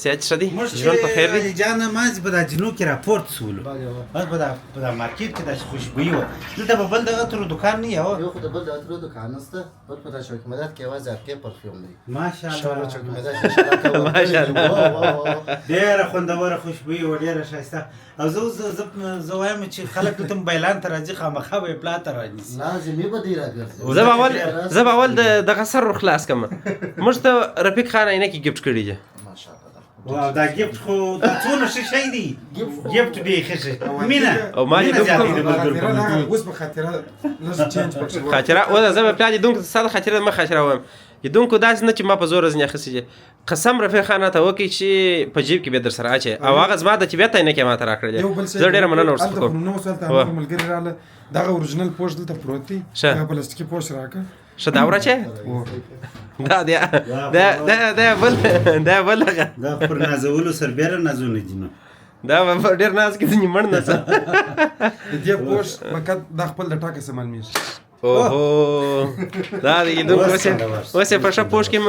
صحت ښه دی ژوند په خیر دی علي جان مازې په دا جنو کې راپورټ شولو بس په دا مارکېټ کې داسې خوشبويي وه دلته به بل د عطرو دوکان نه یو خو د بل د عطرو دوکان نشته بل په دا چوک مدد کې یوازې ارکې پرفیوم دی ماشاءالله چوک مدد ماشاءالله ډېره خوندوره خوشبويي وه ډېره ښایسته او زه وایم چې خلک دلته موبایلان ته راځي خامخا به یې پلا ته رانیسي لازمي به دی راګرځي زه به اول دغه سر ور خلاص کړم موږ ته رفیق خان عینکې ګفټ کړي دي واو دا ګفټ خو دا څونه ښه شی دی ګفټ بیخي ښه مینه او ما لیدونکو اوس به خاطره لږ چینج پکې خاطره او زه به پلا لیدونکو ته ستا د خاطرې مه خاطره وایم لیدونکو داسې نه چې ما په زور ځینې اخیستې دي قسم رفیق خان ته وکړي چې په جیب کې به در سره اچي او هغه زما د طبیعت عینکې ما ته راکړې زه ډېره مننه ورڅخه کوم نو سوال ته نور ملګري رااله دغه اورجینل پوسټ دلته پروت دی هغه پلاستیکي پوسټ راکړه ښه دا وراچې دا بل دا پر نازولو سربیره نازونه دي نو دا به ډېر ناز کې ځینې مړ نه څه دې پوسټ فقط د خپل د ټاکه سمال میږي اوهو دا دی لیدونکو اوس یې په ښه پوسټ کې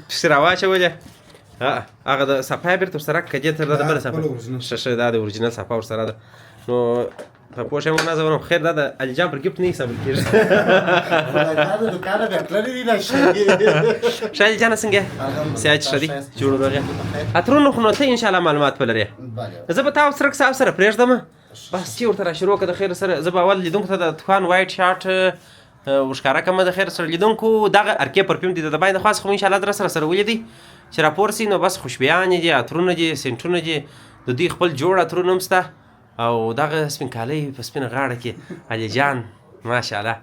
پسې راواچولې هغه د صفحه بیرته ورسره کجې تر دا د بله صفحه ښه دا د اورجینل صفحه ورسره ده نو په پوسټ یې موږ نازولم خیر دا د علي جان پر ګفټ نه حسابل کېږي ښه علي جانه څنګه صحت ښه دی جوړ روغ یې عطرونو خو نو ته انشاءالله معلومات به لرې زه به تا او څرک صاحب سره پرېږدم بس چې ورته را شروع کړه د خیر سره زه به اول لیدونکو ته د دکان وایټ شارټ وښکاره کړم د خیر سره لیدونکو دغه ارکې پرفیوم دي د باندې خاص خو انشاءالله در سره ولیدي چې راپور سي نو بس خوشبیانې دي عطرونه دي سینټونه دي د دوی خپل جوړ عطرونه هم شته او دغه سپین کالی په سپینه غاړه کې علي جان ماشاءالله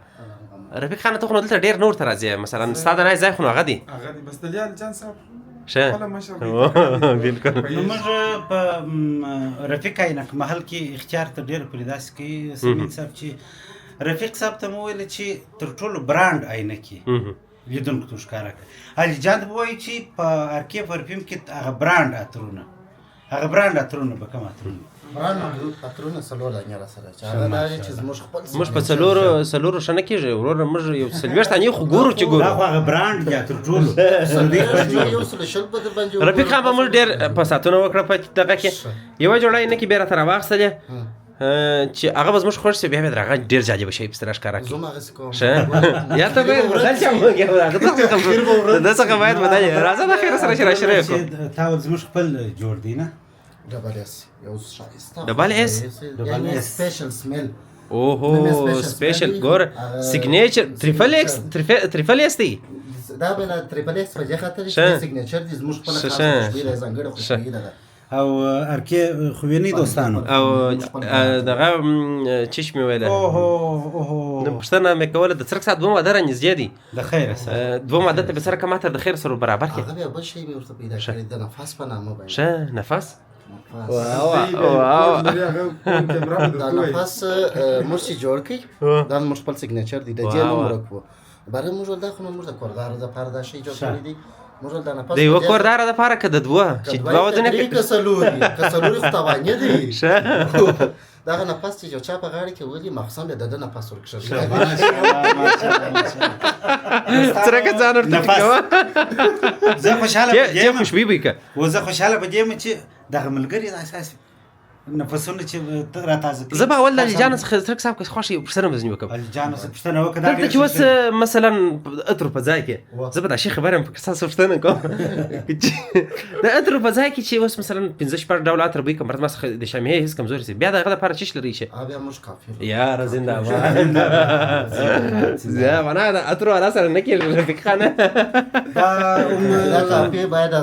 رفیق خانه ته خو نو دلته ډېر نور ته راځي مثلا ستا د نای ځای خو نو هغه دی بس د علي جان صاحب ښه بالکل نو موږ په رفیق عینک محل کې اختیار ته ډېر پرې داسې کوي سمین صاحب چې رفیق صاحب ته مو ویل چې تر ټولو برانډ عینکې لیدونکو ته ښکاره کړه علي جان ته به وایي چې په ارکې پرفیوم کې هغه برانډ عطرونه هغه برانډ عطرونه به کوم عطرونه برانډ عطرونه څلور دانې راسره چې هغه دا دی چې زموږ خپل موږ په څلورو ښه نه کېږي وروره موږ یو 40 دانې خو ګورو چې دا ګورو خو هغه برانډ دی تر ټولو یو سل شل په در باندې رفیق خان به موږ ډېر په ساتونه وکړه په دغه کې یوه جوړه عینکې بیا راته راواخیستلې چې هغه به زموږ خوښ شي بیا به د هغه ډېر جالبه شی پسې راښکاره کړي زما هغسې کوم ښه یا ته باید بدل شم د څخه باید بدل راځه د خیر سره چې راشرې کړو تا ول زموږ خپل جوړ دی نه ډبل اس یو ښایسته ډبل اس یعنې سپیشل سمیل اوهو سپیشل ګور سیګنیچر تریفل ایس دی دا به تریپل ایکس په دې خاطر چې سیګنیچر دي زموږ خپل خاص خوشبويي ده ځانګړې خوشبويي ده او ارکې خو ویني دوستانو او دغه چشمې ویله اوه نو پوښتنه مې کوله د څرک ساعت دوه ماده رانږدې دي د خیر سره دوه ماده ته به سره کماتر د خیر سره برابر کړي هغه بیا بل شی مې ورته پیدا کړی د نفس په نامه باندې ښه نفس دا نفس موږ چې جوړ کړي دا موږ خپل سیګنیچر دی د دې نوم ورکو برای موږ دا خو موږ د کوردار د پاره دا شی جوړ کړی دی موږ دا نفس د یو کوردار د پاره که د دوه چې دوه ودونه کسلوري خو توانې دی دا نفس چې چا په غاړه کې ولي مخصم به د نفس ورکړي څرګه ځان ورته کوه زه خوشاله چې خوشبي به که و زه خوشاله به یم چې دغه ملګری د اساس نفسونه چې را تازه زه به اول د علي جان څخه څرک صاحب که خوښ یو پوښتنه به ځینې وکړم علي جان څه پوښتنه وکړه دلته چې اوس مثلا عطر په ځای کې زه به دا شي خبره یم فکر ستاسو پوښتنه کوم د عطر په ځای کې چې اوس مثلا 15 ډوله عطر بوی کوم مرته ما څخه د شامې هېڅ کمزوري شي بیا د هغه لپاره چیش لري چې بیا موږ کافي یاره زنده باد زه معنا د عطر والا سره نه کېږي رفیق خانه دا کافي باید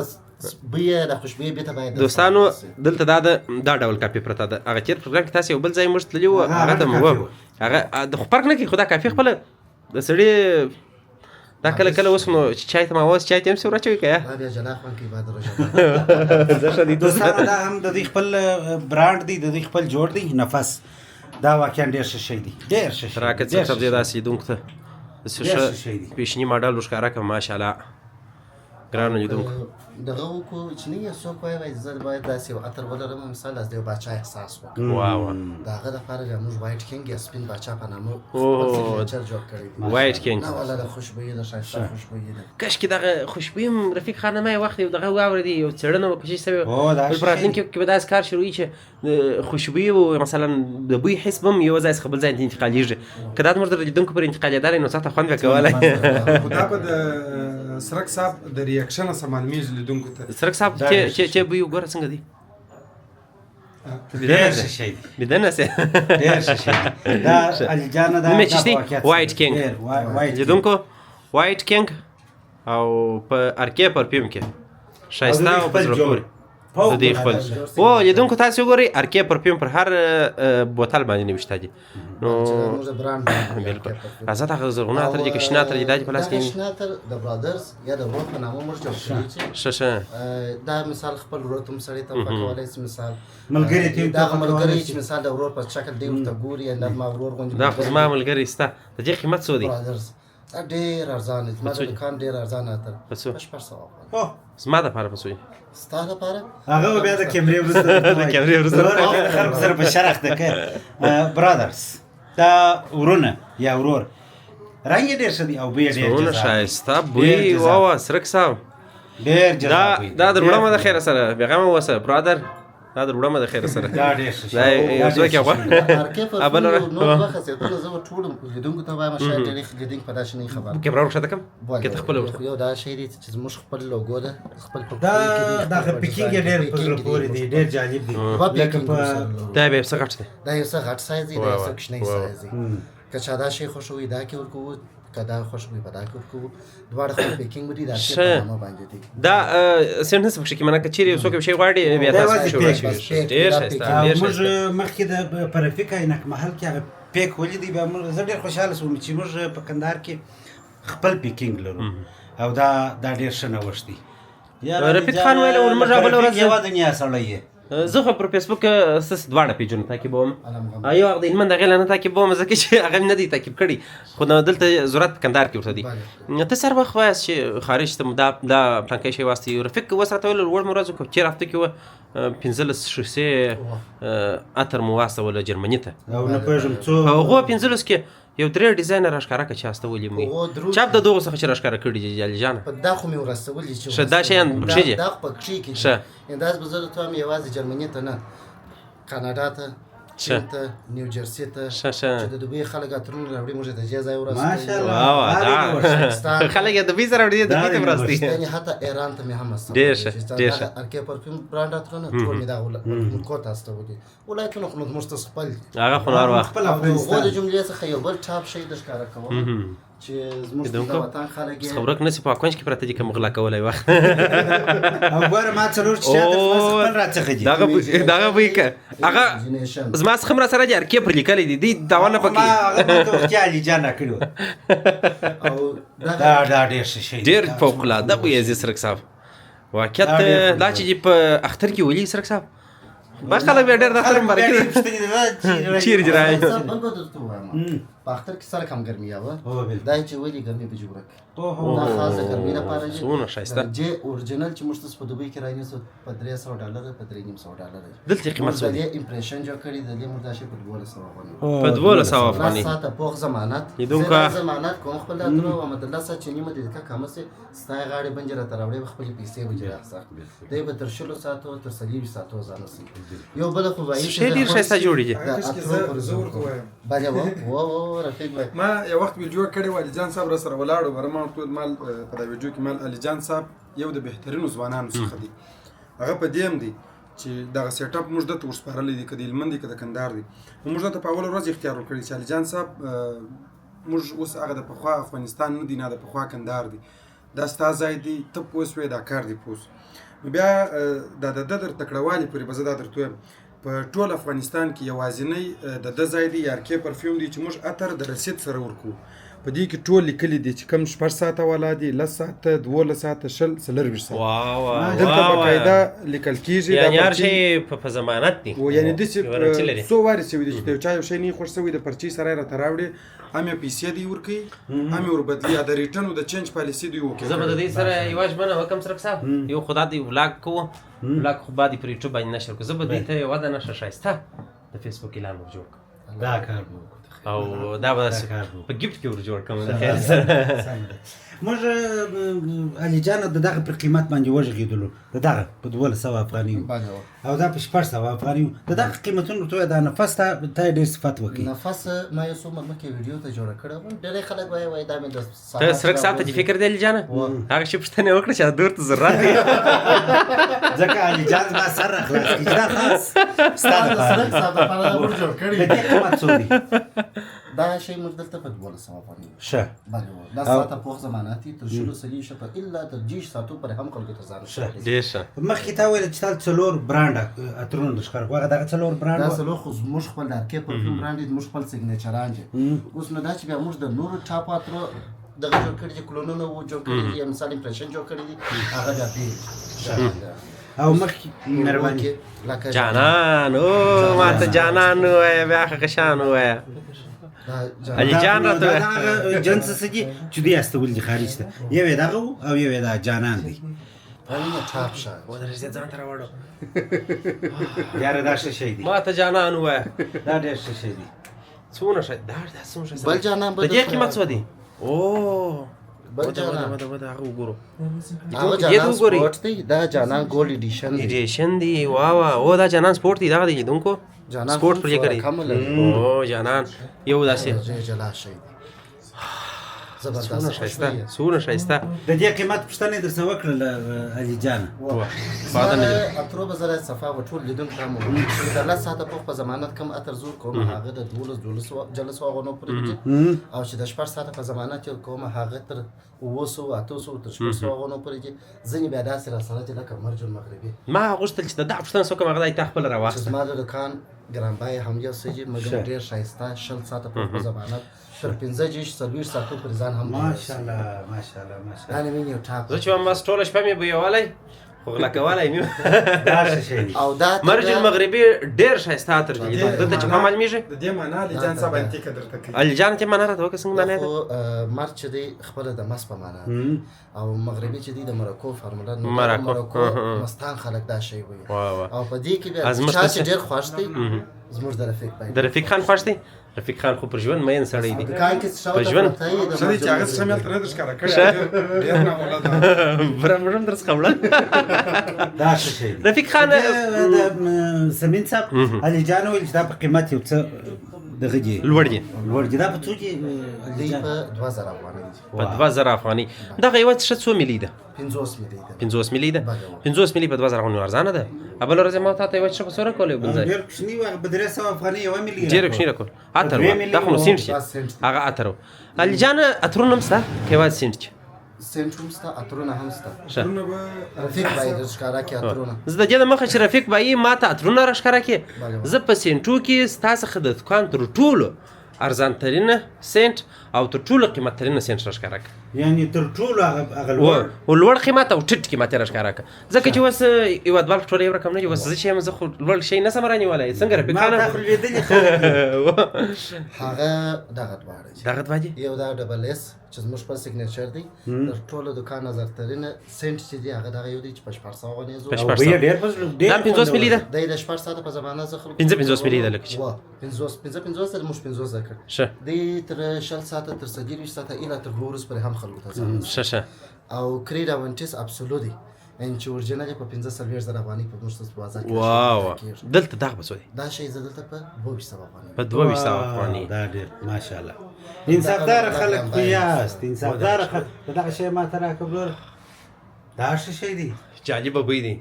بیا د خوشبويي بیت باید دوستانو دلته دا ډول کاپي پرته ده هغه چیر پروګرام کې تاسو یو بل ځای موږ تللی وو هغه ته مو هغه د فرق نه کوي خو دا کافي خپله د سړي دا کله کله اوس نو چې چای ته ما اوس چای ته هم څه ورچوي که یا بیا جلا خوان کوي بعد روژه زه ښه دي دوستانو دا هم د دوی خپل برانډ دی د دوی خپل جوړ دی نفس دا واقعا ډېر ښه شی دی ډېر ښه شی راکړه څه سبزي داسې لیدونکو ته څه ښه پیشني ماډل ورښکاره کړم ماشاءالله ګرانو لیدونکو دغه وکړو چې نه یې څوک وایي زه باید داسې یو عطر ولرم مثال داسې یو باچا احساس وکړم واو د هغه دپاره بیا موږ وایټ کینګ یا سپین باچا په نامه خپل سیګنیچر جوړ کړی دی وایټ کینګ نه والا د خوشبويي د ښایسته خوشبويي ده کاشکې دغه خوشبويي هم رفیق خانه ما یو وخت یو دغه واورېدی یو څېړنه وکړه شوې په راتلونکي کې به داسې کار شروع وي چې خوشبويي او مثلا د بوی حس به هم یوه ځای څخه بل ځای ته انتقالېږي که دا زموږ د لیدونکو پر انتقالېدلی نو څه ته خوند به کولی خو دا به د سرک صاحب د ریاکشنه څه معلومېږي لیدونکو ته سرک صاحب چې بوی وګوره څنګه دی ډېر ښه شی دی لیدنه سه ډېر ښه شی دی دا علي جان دا مې چشتي وایټ کینګ لیدونکو وایټ کینګ او په ارکې پرفیوم کې ښایسته او په زړه پورې د دې خپل او لیدونکو تاسو وګورئ ارکې پرفیوم پر هر بوتل باندې نوشته دي نو بالکل راځه دا زرغونه عطر دي که شنه عطر دي دا په لاس کې شنه عطر د برادرز یا د ورور په نامه موږ جوړ کړي چې ښه دا مثال خپل ورور ته هم سړی ته پکولی شي مثال ملګري ته دا ملګری چې مثال د ورور په شکل دی ورته ګوري یا نرمه ورور غوندې دا خو زما ملګری ستا د دې قیمت څو دی برادرز دا ډېر ارزان دی زما د دوکان ډېر ارزان عطر په څو؟ په 600 زما دپاره په څو ستا لپاره هغه بیا د کیمرې وروسته د کیمرې وروسته خلکو سره په شرح ده که برادرز دا ورونه یا ورور رنګ یې ډېر ښه دی او بوی یې ډېر څونه ښایسته بوی واوه سرک صاحب ډېر جذاب دا در وړمه د خیره سره بېغمه اوسه برادر دا در وړمه د خیره سره دا ډېر ښه دا یو څوک یې غواړي ارکې پر نور دوه خاصیتونه زه به ټولو لیدونکو ته وایم شاید ډېر لیدونکي په دا شي نه خبر کیمرا ورکښته کړم که ته خپله ورته یو دا شی دی چې زموږ خپل لوګو ده خپل دا پیکینګ یې ډېر په زړه پورې دی ډېر جالب دی دا بیا څه غټ دی دا یو څه غټ سایز دی دا یو څه کوچنی سایز دی که چا دا شی خوښوي دا کې ورکوو که دا خوښ وي په دا کې ورکوو دواړه خپل پیکینګ ودي د ښه. په نامه باندې دي دا سنټنس پکې کې منه که چیرې یو څوک یو شی غواړي بیا تاسو دا شی وایي وړئ ډېر ښایسته ډېر موږ ښایسته مخکې د په رفیق عینک محل کې هغه پیک ولیدی بیا موږ زه ډېر خوشحاله شوم چې موږ په کندهار کې خپل پیکینګ لرو او دا ډېر ښه نوښت دی رفیق خان ویل ول موږ بله ورځ یوه دنیا سړی یې زه خو پر فیسبوک ستاسې دواړه پیجونه تعقیبوم یو هغه د هلمند هغې لا نه تعقیبوم ځکه چې هغه مې نه دی تعقیب کړي خو نو دلته ضرورت په کندهار کې ورته دی ته سر وخت وایاست چې خارج ته دا پلانکی شی واستوي رفیق اوس راته ویل وړ مو ورځ وکړو چېرې هفته کې وه 15 شیسې عطر مو واستوله جرمني ته او نه پوهېږم څو په هغو 15 کې یو 3 ډیزاینر راښکاره کړه چې استولي مو چاپ د دغو څخه چې راښکاره کړي دي جالي جانه په دا خو مې ورسولي چې ښه دا شیان پکښې دي دا خو پکښې کې ښه انداز به زه درته وایم یوازې جرمني ته نه کاناډا ته چین ته نیوجرسي ته چې د دوبۍ خلک عطرونه راوړي موږ ته دې ځای ورسوي ماشاءالله خلک یې دوبۍ سره وړي دوبۍ ته ورسوي یعنې حتی ایران ته مې هم استولي ډېر ښه ډېر ښه ارکې پرفیوم برانډ عطرونه ټول مې دا کور ته استولي ولایتونه خو نو زموږ ته خپل دي هغه خو نور وخت او د هغو د جملې څخه یو بل ټاپ شی در ښکاره کوم چې زموږ د وطن خلک یې څخه ورک نسی په اکونج کې پراته دي که مغلا کولی وخت او ګوره ما څلور چیشیات خپل راڅخه دي دغه بوی که هغه زما څخه هم را سره دي ارکې پر لیکلی دي دی دعوه نه پکې هغه ما ته وختي علیجان راکړي او دا ډېر ښه شی ډېر فوقالعاده بوی یې سرک صاحب واقعیت دا چې دي په اختر کې ولي سرک صاحب باید خلک بیا ډېر د اختر مبارکي چیرې دي راغلي بل به درته ووایم په اختر کې سره کم ګرمي وه دا چې ولې ګرمي به جوړه کړي دا خاص د ګرمۍ لپاره دی څومره ښایسته چې اورجینل چې موږ تاسو په دوبۍ کې رانیسو په $300 په $350 دلته قیمت څو دی دې امپریشن جوړ کړی د دې موږ دا شی په 1200 افغانۍ په 1200 افغانۍ ساته پوخ ضمانت لیدونکو ضمانت کوم خپل درو او مدله سات چې نیمه دې کا کومه سي ستای غاړي بنجره تراوړې خپل پیسې وجه راځه دې به تر شلو ساتو تر 30 ساتو ځان سي یو بل خو وایي شی ډېر ښایسته جوړ دي باندې و رفیق بھائی ما یو وخت ویډیو کړی و علي جان صاحب را سره ولاړو بر ما ورته مال په دا ویډیو کې مال علي جان صاحب یو د بهترینو ځوانانو څخه دی هغه په دې هم دی چې دغه سیټ اپ موږ دته ورسپارلی دی که د هلمند دی که د کندهار دی نو موږ دته په اوله ورځ اختیار وکړی چې علي جان صاحب موږ اوس هغه د پخوا افغانستان نه دی نه د پخوا کندهار دی دا ستا ځای دی ته پوه سوې دا کار دی پوه نو بیا دا د ده در تکړهوالي پورې به زه دا درته وایم په ټول افغانستان کې یوازینی د ده ځای دی یارکې پرفیوم دی چې موږ عطر د رسید سره ورکوو په دې کې ټول لیکلي دي چې کم 6 ساعته والا دي 10 ساعته 12 ساعته 20 24 ساعته واو دلته باقاعده لیکل کېږي یعنی هر شی په ضمانت دی و یعنی داسې څو وارې شوي دي چې د یو چا یو شی نه خوښ شوی د پرچې سره یې راته راوړي هم یې پیسې دی ورکوي هم یې وربدلي یا د ریټرن او د چینج پالیسي دوی وکړي زه به د دې سره یوه ژمنه وکړم سرک صاحب یو خو دا دی ولاګ کوو ولاګ خو بعد یې پر یوټیوب باندې نشر کړو زه به دې ته یوه د نښه ښایسته د فیسبوک اعلان ور جوړ کړم دا کار به وکړو او دا به په ګفټ کې ور جوړ کړم د خیر سره موږ علي جان د دغه پر قیمت باندې وژغېدلو د دغه په 1200 افغانۍ او دا په 600 افغانۍ د دغه قیمتونو ورته د نفس ته ډېر صفت وکړي نفس ما یو څو مخکې ویډیو ته جوړه کړې ډېری خلک وایي دا مې د ته سرک صاحب ته چې فکر دی علي جانه هغه شی پوښتنه وکړه چې دا ورته ضرورت دی ځکه علي جان ما سر راخلاص کړي دا خاص ستا د سرک صاحب لپاره ور جوړ د کړی دې قیمت څو دی دا شی موږ دلته په 1200 افغانۍ ښه باندې دا ساته پوخ ضمانت تر شلو سلی شپه الا تر 10 ساعتو پر هم خلکو ته ځان شي ډېر ښه مخکې تا ویل چې تا څلور برانډ عطرونه د ښکار هغه دغه څلور برانډ دا څلور خو موږ خپل د ارکې پرفیوم برانډ دی موږ خپل سیګنیچران دي اوس نو دا چې بیا موږ د نورو ټاپ عطرو دغه جوړ کړي دي کلونونه و جوړ کړي دي مثال امپریشن جوړ کړي دي هغه دا دی او مخکې مهرباني جانان او ما ته جانان ووایه بیا ښه قشان ووایه علي جان راته هغه جنس څه دي چې دوی استول دي خارج ته یو یې دغه او یو یې دا جانان دی هغه ټاپ شای ودرځه ځان ته راوړو یاره دا ښه شی دی ما ته جانان ووایه دا ډېر ښه شی دی څومره ښه دا څومره ښایسته بل جانان د دې قیمت څو دی او بل جانان وده هغه وګورو هغه جانان سپورټ دی دا جانان ګولډ ایډیشن دی ایډیشن دی واو او دا جانان سپورټ دی دا دی لیدونکو جانان سپورټ پر یې کړی کم لري او جانان یو داسې جلا شي دی زبردست شایسته سونه شایسته د دې قیمت پوښتنه درڅ وکړل علي جان اترو به زره صفا و ټول لیدونکو هم چې د 10 ساعته په ضمانت کم اتر زور کوم هغه د 12 جلسو غونو پرې او چې د 14 ساعته په ضمانت یو کوم هغه تر 200 800 تر 600 غونو پرې ځنی بیا داسې را سره چې لکه مرجو مغربي ما غوښتل چې دا پوښتنه سو کوم غدا ته خپل راوخت زما د دکان ګرانبای هم یو سجی مګر ډیر شایسته 60 ساعته په ضمانت تر 15 سرویس ساتو پر ځان هم ماشاءالله ماشاءالله ماشاءالله انا مين یو ټاپ زه چې ما ټول شپه مې بویولای خو غلا کولای مې دا شي او دا مرج المغربي ډیر شایسته عطر دی دته چې کوم معلومیږي د دې معنا علي جان صاحب انتي قدر تکي علي جان ته معنا راته وکړه څنګه معنا ده مرچ دی خپل د مس په معنا او مغربي چې دی د مرکو فارمولا مرکو مستان خلک دا شی وي واه او په دې کې بیا چې ډیر خوښ دی زموږ د رفیق بای د رفیق خان خوښ دی رفیق خان خو پر ژوند مین سړی دی دکان کې په ژوند شدي چې هغه شامل تر دې ښکارا کړی ډیر نه مولا برامرم درس قبل دا شي رفیق خان د سمین صاحب علي جان ویل چې دا په قیمت یو څه دغه دی لوړ دی دا په څو کې دی په 2000 افغانۍ په 2000 افغانۍ دغه یو څه څو ملي ده 50 ملي ده 50 ملي ده 50 ملي په 2000 افغانۍ ارزانه ده ابل ورځ ما ته یو څه په سره کولې بنځای ډیر کوچنی و په 300 افغانۍ یو ملي ډیر کوچنی راکول اتر دا خو سینټ شي هغه اتر علي جان اترونه مسته کېواد سینټ سنټروم ستا اترونه هم ستا رفیق بای د ښکارا کې اترونه زه د دې مخه چې رفیق بای ما ته اترونه را ښکارا کې زه په سینټو کې ستاسو خدای دکان تر ټولو ارزان ترینه سنت او تر ټولو قیمت ترینه سنت را ښکارا کې یعنی تر ټولو هغه لوړ قیمت او ټیټ قیمت را ښکارا کې ځکه چې وس یو د بل ټولې یو رقم نه وس زه چې زه خو لوړ شي نه سمرانی ولای څنګه رفیق ما داخل لیدل هغه دغه دواړه یو دا ډبل اس چې زموږ په سیګنیچر دی د ټولو دکان نظر ترینه سنت چې دی هغه دغه یو دی چې په 400 غونې زو او ډیر دا 50 ملي ده د 4 ساعته په زمانه زه خلک 50 ملي ده لکه 50 سره مش 50 ذکر شه دی تر 6 ساعته تر 30 ساعته اله تر ورس پر هم خلکو ته شه او کریډا ونټس ابسولوټلی ان چې اورجینال په 15000 افغانۍ په مشترک بازار کې واو دلته دغه بسوي دا شی زدلته په 2200 افغانۍ په 2200 افغانۍ دا ډیر ماشاءالله انصافدار خلک خو یاست انصافدار خلک دغه شی ما ته راکبل دا شی دی جالب به دی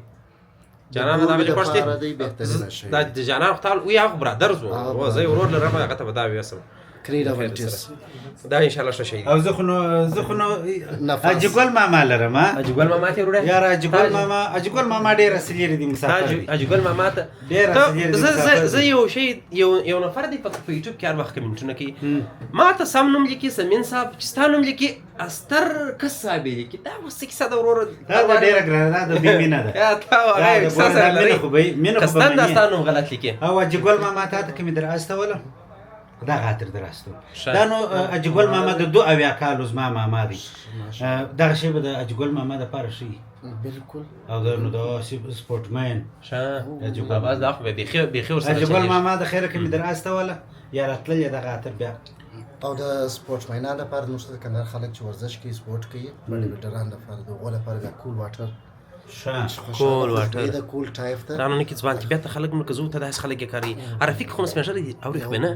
جانان دا به پښتې دا جانان خپل وی هغه برادرز وو زه ورور لرم هغه ته دا ویسم کریډا ونټس دا ان شاء الله څه شي او زه خو نو اجګل ماما لرم اجګل ماما ته وروړه یار اجګل ماما ډیر اصلي دي مسافر اجګل ماما ته ډیر اصلي زه یو شی یو نفر دی په یوټیوب کې هر وخت کمنټونه کوي ما ته سم نوم لیکي سمین صاحب چې ستاسو نوم لیکي استر کسابې لیکي دا وسه کیسه د ورور دا ډیر ګرانه ده د مینه ده یا تا هغه سره لري خو به مینه خو به ستاسو غلط لیکي او اجګل ماما ته کوم دراسته ولا دا خاطر دراسته دا نو اجګل ماما د 2 اویا کالو زما ماما دی دا شی به د اجګل ماما د پاره شي بالکل او دا نو د سپورټمن اجګل بابا دا خو به خیر ور سره اجګل ماما د خیره کوم دراسته ولا یا راتل د خاطر بیا او د سپورټمنانو لپاره نو څه کنه خلک چې ورزش کوي سپورت کوي بل ډران لپاره د غول لپاره کول واټر کول واټر دا کول ټایپ ته دا نو کې ځوان کې بیا ته خلک مرکزو ته داس خلک کوي عرفیک خو مسمه شری او ریخ بنه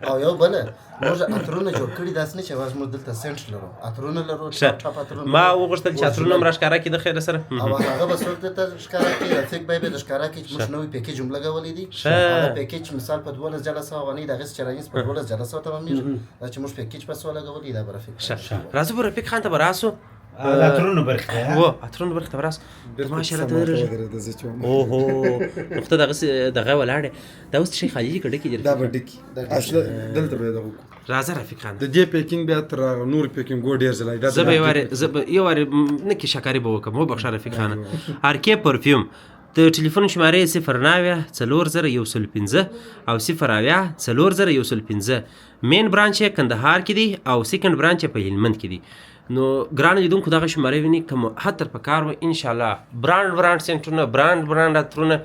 او یو بل موږ اترونه جوړ کړی داس نه چې واز موږ دلته سنټ لرو اترونه لرو ټاپ اترونه ما وغوښتل چې اترونه مرا ښکارا کې د خیر سره او هغه به څوک ته ښکارا کې رفیق بای به د ښکارا کې موږ نوې پیکیج هم لګولې دي هغه پیکیج مثال په 12 جلسه غونې دغه چرایز په 12 جلسه ته مې دا چې موږ پیکیج په سو لګولې دا برفیق راځو برفیق خان ته براسو اترونه برخه و اترونه برخه براس ماشاءالله ته اوه نقطه دغه ولاړه دا اوس شي خالي کډه کې دا وډکی اصل دلته به دغه راځه رفیق خان د دې پیکینګ بیا تر نور پیکینګ ګو ډیر زلای دا زب یو واره نه کې شکاري به وکم مو بخښه رفیق خان ارکه پرفیوم د ټلیفون شماره 094015 او 04015 مین برانچ کندهار کې دی او سیکنډ برانچ په هلمند کې دی نو ګران لیدونکو دغه شماره ویني کوم هتر په کار و ان شاء الله برانډ سنټرونه برانډ اترونه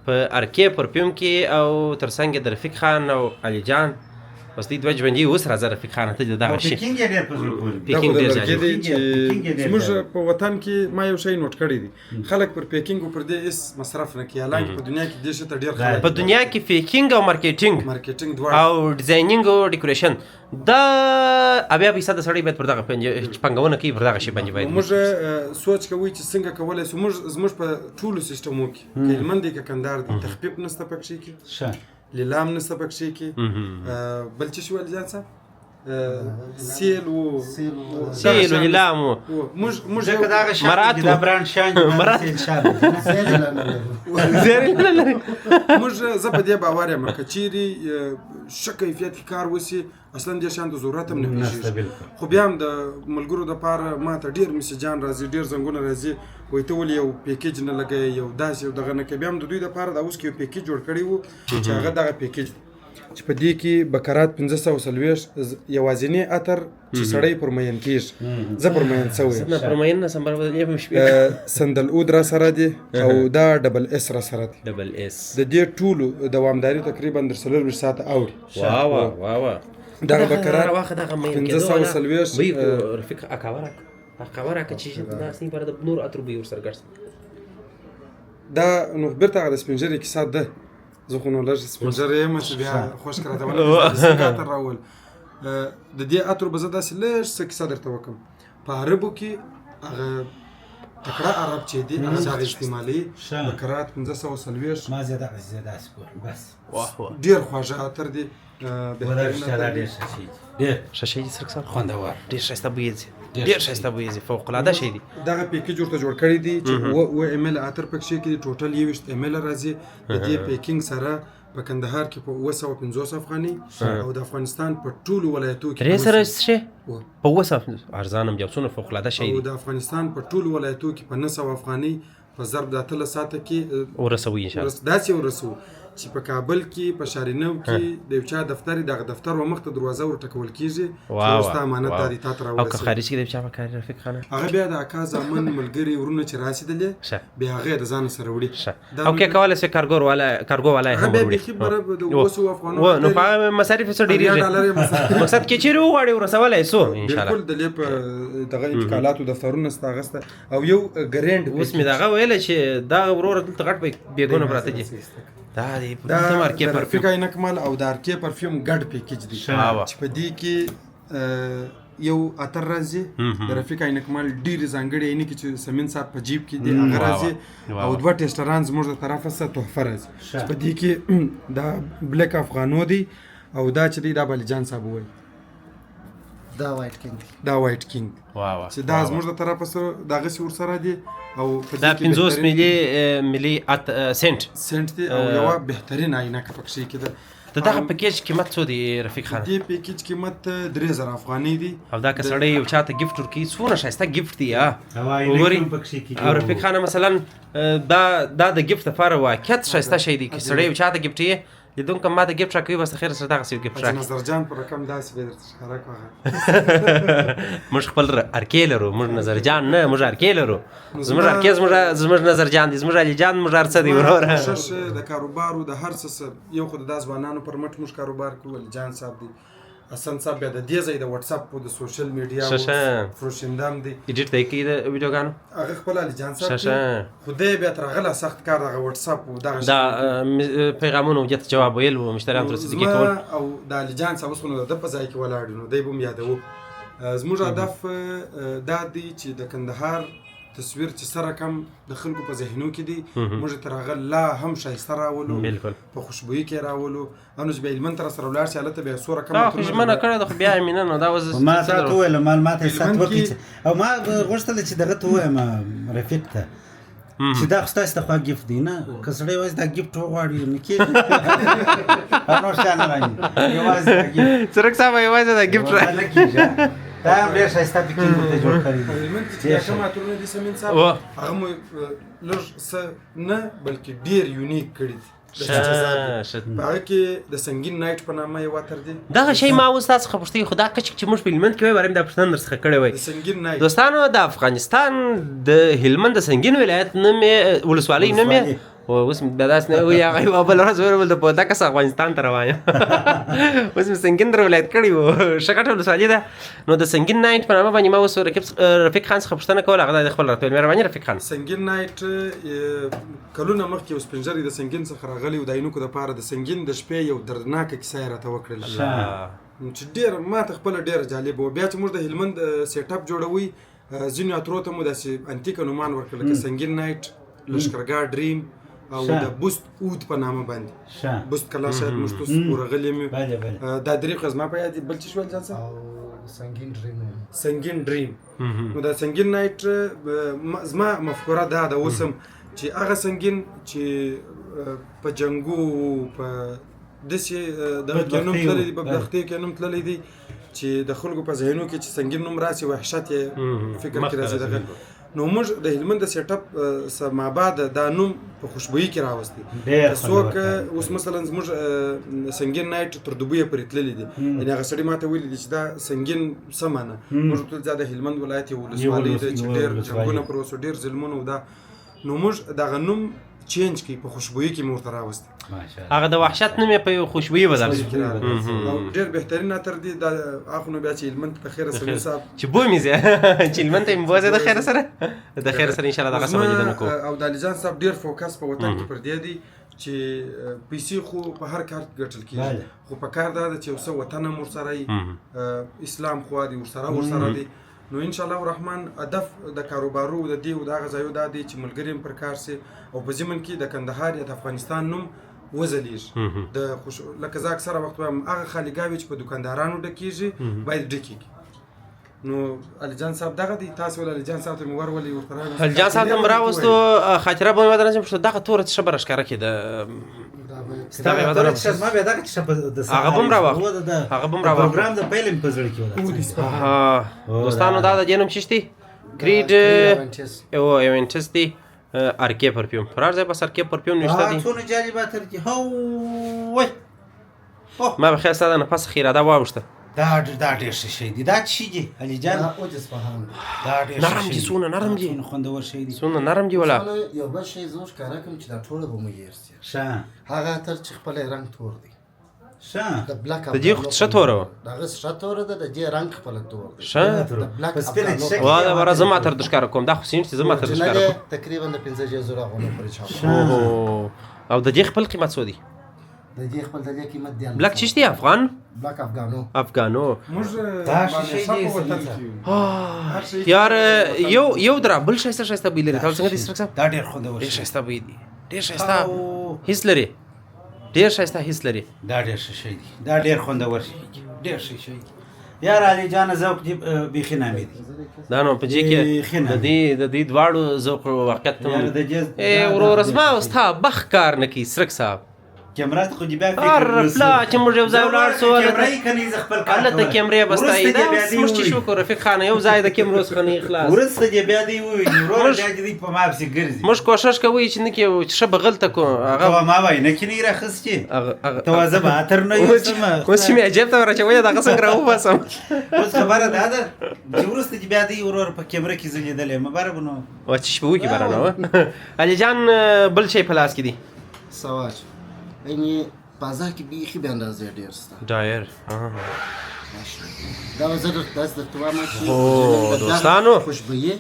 په ارکه پرفیوم کې او ترڅنګ د رفیق خان او علي جان اوس دوی دوه ژوندي اوس راځه رفیق خانه ته دغه شي پیکینګ یې ډېر په زړه پورې دی. پیکینګ ډېر لرګي دی پیکینګ چې ډېر زموږ ځای. په وطن کې ما یو شی نوٹ کړی دی خلک پر پیکینګ او پر دې اس مصرف نه کوي حالانکه په دنیا کې دې شی ته ډېر خلک په دنیا کې پیکینګ او مارکیټینګ مارکیټینګ دواړه او ډیزاینینګ او ډیکوریشن دا اویا پیسه د سړی باید پر دغه پنګونه کوي پر دغه شی باندې باید موږ سوچ کوي چې څنګه کولای شو زموږ په ټولو سیستمو کې هلمند دی که کندهار دی تخفیف نشته پکې کې ښه لیلام نشته پکې کې بل څه شو ولې ځان څه سیل و سیل و لیلام و موږ ځکه دغه شان مرات دي، دا برانډ شان دي، مرات. سیل شان دي. موږ زه په دې باور یم که چیرې ښه کیفیت کې کار وسي اصلا دې شان د ضرورت هم نه پیښیږي خو بیا هم د ملګرو دپاره ما ته ډېر میسیجان راځي ډېر زنګونه راځي وایي ته ولې یو پیکیج نه لګوې یو داسې یو دغه نه کوې بیا هم د دوی دپاره دا اوس کې یو پیکیج جوړ کړی و چې هغه دغه پیکیج چې په دې کې بکرات 1540 یوازینی عطر چې سړی پر مین کېږي زه پر مین شوی نه پرماین نه سمبر سندل اود را سره دی او دا ډبل اس را سره دی ډبل اس د دې ټولو دوامداري تقریبا در 40 ساعته اوړي واو واو دا بکرات واخه دغه مین 1540 وی رفیق اکاورا چې دا سني پر د نور اتر به ور سره ګرځي دا نو بیرته هغه د سپینجرې کیسه ده زه خو نو لږ سپینجر یم چې بیا خوش کړه ونه څنګه تر راول د دې اتر به زه داسې لږ څه کیسه درته وکم په عربو کې هغه تکړه عرب چې دی هغه استعمالي بکرات 1540 ما زیاده داسې کوم بس واه واه ډیر خواږه عطر دی شاشې دي سرک سره خوندور ډیر ښایسته بوی دی ډیر ښایسته بوی دی فوق العاده شی دی دغه پیکیج ورته جوړ کړی دی چې و ام ال عطر پکې کې دی ټوټل 20 ام ال راځي د دې پیکینګ سره په کندهار کې په 250 افغاني او د افغانستان په ټولو ولایتو کې درې سره شي په وسه ارزانم بیا څونه فوق العاده شی او دی د افغانستان په ټولو ولایتو کې په 900 افغاني په ضرب د 3 ساعته کې ورسوي ان شاء الله داسې ورسو چې په کابل کې په شارینو کې د یو چا دفتر دغه دفتر و مخ ته دروازه ورټکول کیږي چې وستا امانت داري تا تر او که خارج کې د چا په کار رفیق خانه هغه بیا د اکا زمن ملګری ورونه چې راسیدلې بیا هغه د ځان سره وړي او کې کولای شي کارګو والا هم وړي خبره د وسو افغانو نو په مصارف سره ډیری مقصد کې چیرې وغواړي ورسولای سو ان شاء الله بالکل د لیپ دغه انتقالاتو دفترونه ستاغسته او یو ګرند اوس می دغه ویل چې دا ورور دلته غټ بیګونه براته دي دا دی په مارکې پرفیوم عینک مال او د ارکې پرفیوم ګډ پیکیج دی چې په دې کې یو عطر راځي د رفیق عینک مال ډیر ځانګړي عینک چې سمین صاحب په جیب کې دی هغه راځي او دوه ټیسټران زموږ د طرفه څخه تحفه راځي په دې کې دا بلیک افغانو دی او دا چې دی دا بالیجان صاحب وایي دا وایټ کینګ واو چې دا زموږ د طرفه سره دغه سی ور سره دی او دا 50 ملي سنت دی او یو بهترین عینک پکې کې ده دغه پیکیج قیمت څو دی رفیق خان دې پیکیج قیمت 3000 افغاني دی او دا که سړی یو چاته گیفت ورکړي څونه ښایسته گیفت دی وګورئ او رفیق خان مثلا دا د گیفت لپاره واقعیت ښایسته شی دی که سړی یو چاته گیفت یې لیدون که ما ته گیفت راکوي بس خیر سره دغه سی گیفت راکړي نظر جان پر رقم داسې به درته ښکاره کوه موږ خپل ارکې لرو موږ نظر جان نه موږ ارکې لرو زموږ ارکې زموږ نظر جان دي زموږ علي جان موږ هر څه دی وروره کوشش د کاروبارو د هر څه یو خو د ځوانانو پر مټ موږ کاروبار کوو علي جان صاحب دی حسن صاحب بیا د دې ځای د واتس اپ او د سوشل میډیا فروشندام دی ایډیټ دی کی د ویډیوګانو هغه خپل علي جان صاحب خدای بیا تر غلا سخت کار دغه واتس اپ او دغه دا پیغامونو وجه جواب ویل او مشتریان تر څه کې کول او د علي جان صاحب اوس نو د په ځای کې ولاړ نو دای بم یادو زموږ هدف دا دی چې د کندهار تصویر چې سره کم د خلکو په ذهنو کې دی موږ تر هغه لا هم ښایسته راولو په خوشبویي کې راولو او نو چې بیا هلمند ته راسره ولاړ شي هلته بیا څوره کم خو ژمنه کړې ده خو بیا یې مینه نو دا اوس ما تاته وویل معلومات یې سات وکړي او ما غوښتل چې دغه ته ووایم رفیق ته چې دا خو ستاسې د خوا ګیفت دی نه که سړی یوازې دا ګیفت وغواړي نو کېږي نور شیان نه راځي یوازې دا ګیفت څرک صاحب یوازې دا ګیفت نه کېږي دا هم ډېر ښایسته پیکینګ ورته جوړ کړی دی هلمند کې چې کوم عطرونه دي سمین صاحب هغه مو لږ څه نه بلکې ډېر یونیک کړي دي هغه کې د سنگین نایټ په نامه یو عطر دی دغه شی ما اوس تاسو څخه پوښتنه خدا کچ چې موږ په هلمند کې وای باریم دا پښتون درڅخه کړی وای د سنگین نایټ دوستانو د افغانستان د هلمند د سنگین ولایت نوم ولسوالۍ نوم اوس بداس نه وي هغه بل ورځ ورول د پودا کس افغانستان ته روان یم اوس سنگین در ولایت کړی وو شکټ ولسوالۍ ده نو د سنگین نایټ په نامه باندې ما اوس رفیق خان څخه پوښتنه کوله هغه د خپل راتلل مهرباني رفیق خان سنگین نایټ کلونه مخکې اوس پنځري د سنگین څخه راغلی و د عینکو دپاره د سنگین د شپې یو دردناکه کیسه یې راته وکړله چې ډېر ماته خپله ډېره جالبه وه بیا چې موږ د هلمند سیټ اپ جوړوي ځینو اترو ته مو داسې انتیکه نومان ورکړل لکه سنگین نایټ لشکرګاه ډریم او د بوست اود په نامه باندې بوست کلا شاید موږ تاسو ورغلي مې دا درې خو زما په یاد دي بل څه شول جان صاحب سنگین ډریم نو دا سنگین نایټ زما مفکوره دا ده اوسم چې هغه سنگین چې په جنګو په داسې دغه کې نوم تللی دی په بدبختۍ کې نوم تللی دی چې د خلکو په ذهنو کې چې سنگین نوم راسي وحشت یې فکر کې راځي دغه نو موږ د هلمند د سیټ اپ ما بعد دا نوم په خوشبويي کې راوستي څوک اوس مثلا زموږ سنگین نایټ تر دوبۍ پورې تللی دي یعنې هغه سړي ماته ویلي دي چې دا سنگین څه معنی موږ ټول د هلمند ولایت یو ولسوالۍ ده چې ډېر جنګونه پر اوسو ډېر ظلمونه و دا نو موږ دغه نوم چینج کړي په خوشبويي کې مې ورته راوستي هغه د وحشت نوم یې په یو خوشبويي بدل شو ډېر بهترین عطر دی دا اخو نو بیا چې هلمند د خیره سره صاحب چې بومي زه چې هلمند ته مې بوزه د خیره سره د خیره سره ان شاء الله دغه سمجه نه کو او د علیجان صاحب ډېر فوکس په وطن کې پر دی دی چې پیسې خو په هر کار ګټل کېږي خو په کار دا ده چې یو څه وطن هم ورسره اسلام خوا دی ورسره دی نو ان شاء الله الرحمن هدف د کاروبارو د دې او دغه ځایو دا دی چې ملګري هم پر کار سي او په ضمن کې د کندهار یا د افغانستان نوم وځلیږي د لکه زه اکثره وخت وایم هغه خالیګاوې چې په دکاندارانو ډکېږي باید ډکېږي نو علیجان صاحب دغه دی تاسو ول علیجان صاحب ته مې ورولې ورته راغلی علیجان صاحب ته مې راوستو خاطره به مې ودرنه چې دغه توره څه خبره ښکاره کېده ستا به دا چې ما به دا چې د هغه بم راوخت هغه بم راوخت پروګرام د پیلم په زړه کې ولا دوستانو دا د جنوم چشتي کریډ او ایونټس دی ارکه پرفیوم فرار ځای بس ارکه پرفیوم نشته دی څونه جالبات لري هو وای ما به خیر ساده نه پس خیره دا واوشته دا ډېر ښه شی دی دا څه دی علي جان او د سپهان دا ډېر نرم دي سونه نرم دي خوندور شی دی سونه نرم دي ولا یو بل شی زوش کارا کوم چې دا ټوله به مو یرسي ښه هغه تر چې خپل رنگ تور دی ښه د بلاک د دې ښه توره دغه ښه توره ده د دې رنگ خپل تور دی ښه د بلاک وا دا ورځ ما تر دښکار کوم دا خو سینټ زما تر دښکار کوم تقریبا د 15000 غونو پر چاپ او د دې خپل قیمت څو دی د دې خپل د دې قیمت دی بلاک چشتي افغان بلاک افغانو موږ دا شي دی یار یو درا بل شایسته بیل لري تاسو څنګه دي سره دا ډېر خوندور ډېر شایسته بی دي ډېر شایسته هیڅ لري ډېر شایسته هیڅ لري دا ډېر ښه شی دی دا ډېر خوندور شی دی ډېر ښه شی دی یار علي جان ذوق دی بیخي نامې دی دا نو په دې کې د دې دواړو ذوق واقعیت یار د جز ورور زما استا بخ کار نکی سرک صاحب کیمرا خو دی بیا فکر پلا چې موږ یو ځای ولاړ سو کیمرا یې کني ز خپل کار الله ته کیمرې بستای دا موږ چې شو کو رفیق خان یو ځای د کیمرو څخه نه اخلاص ورسته دی بیا دی وی ورور بیا دی په ما بس ګرځي موږ کوشش کوي چې نه کې څه بغل ته کو هغه ما وای نه کینی راخص چې توازه به اتر نه یو سم اوس چې مې عجب ته ورچوي دا څنګه راو بسم اوس خبره ده چې ورسته بیا دی ورور په کیمرا کې زلیدل مبارک نو و چې شپو کې برانه علي جان بل شي پلاس کې دي سواج یعنی بازار کې بیخي به اندازې ډېر سته ډایر دا وزر داس د توامه چې او دوستانو خوشبويي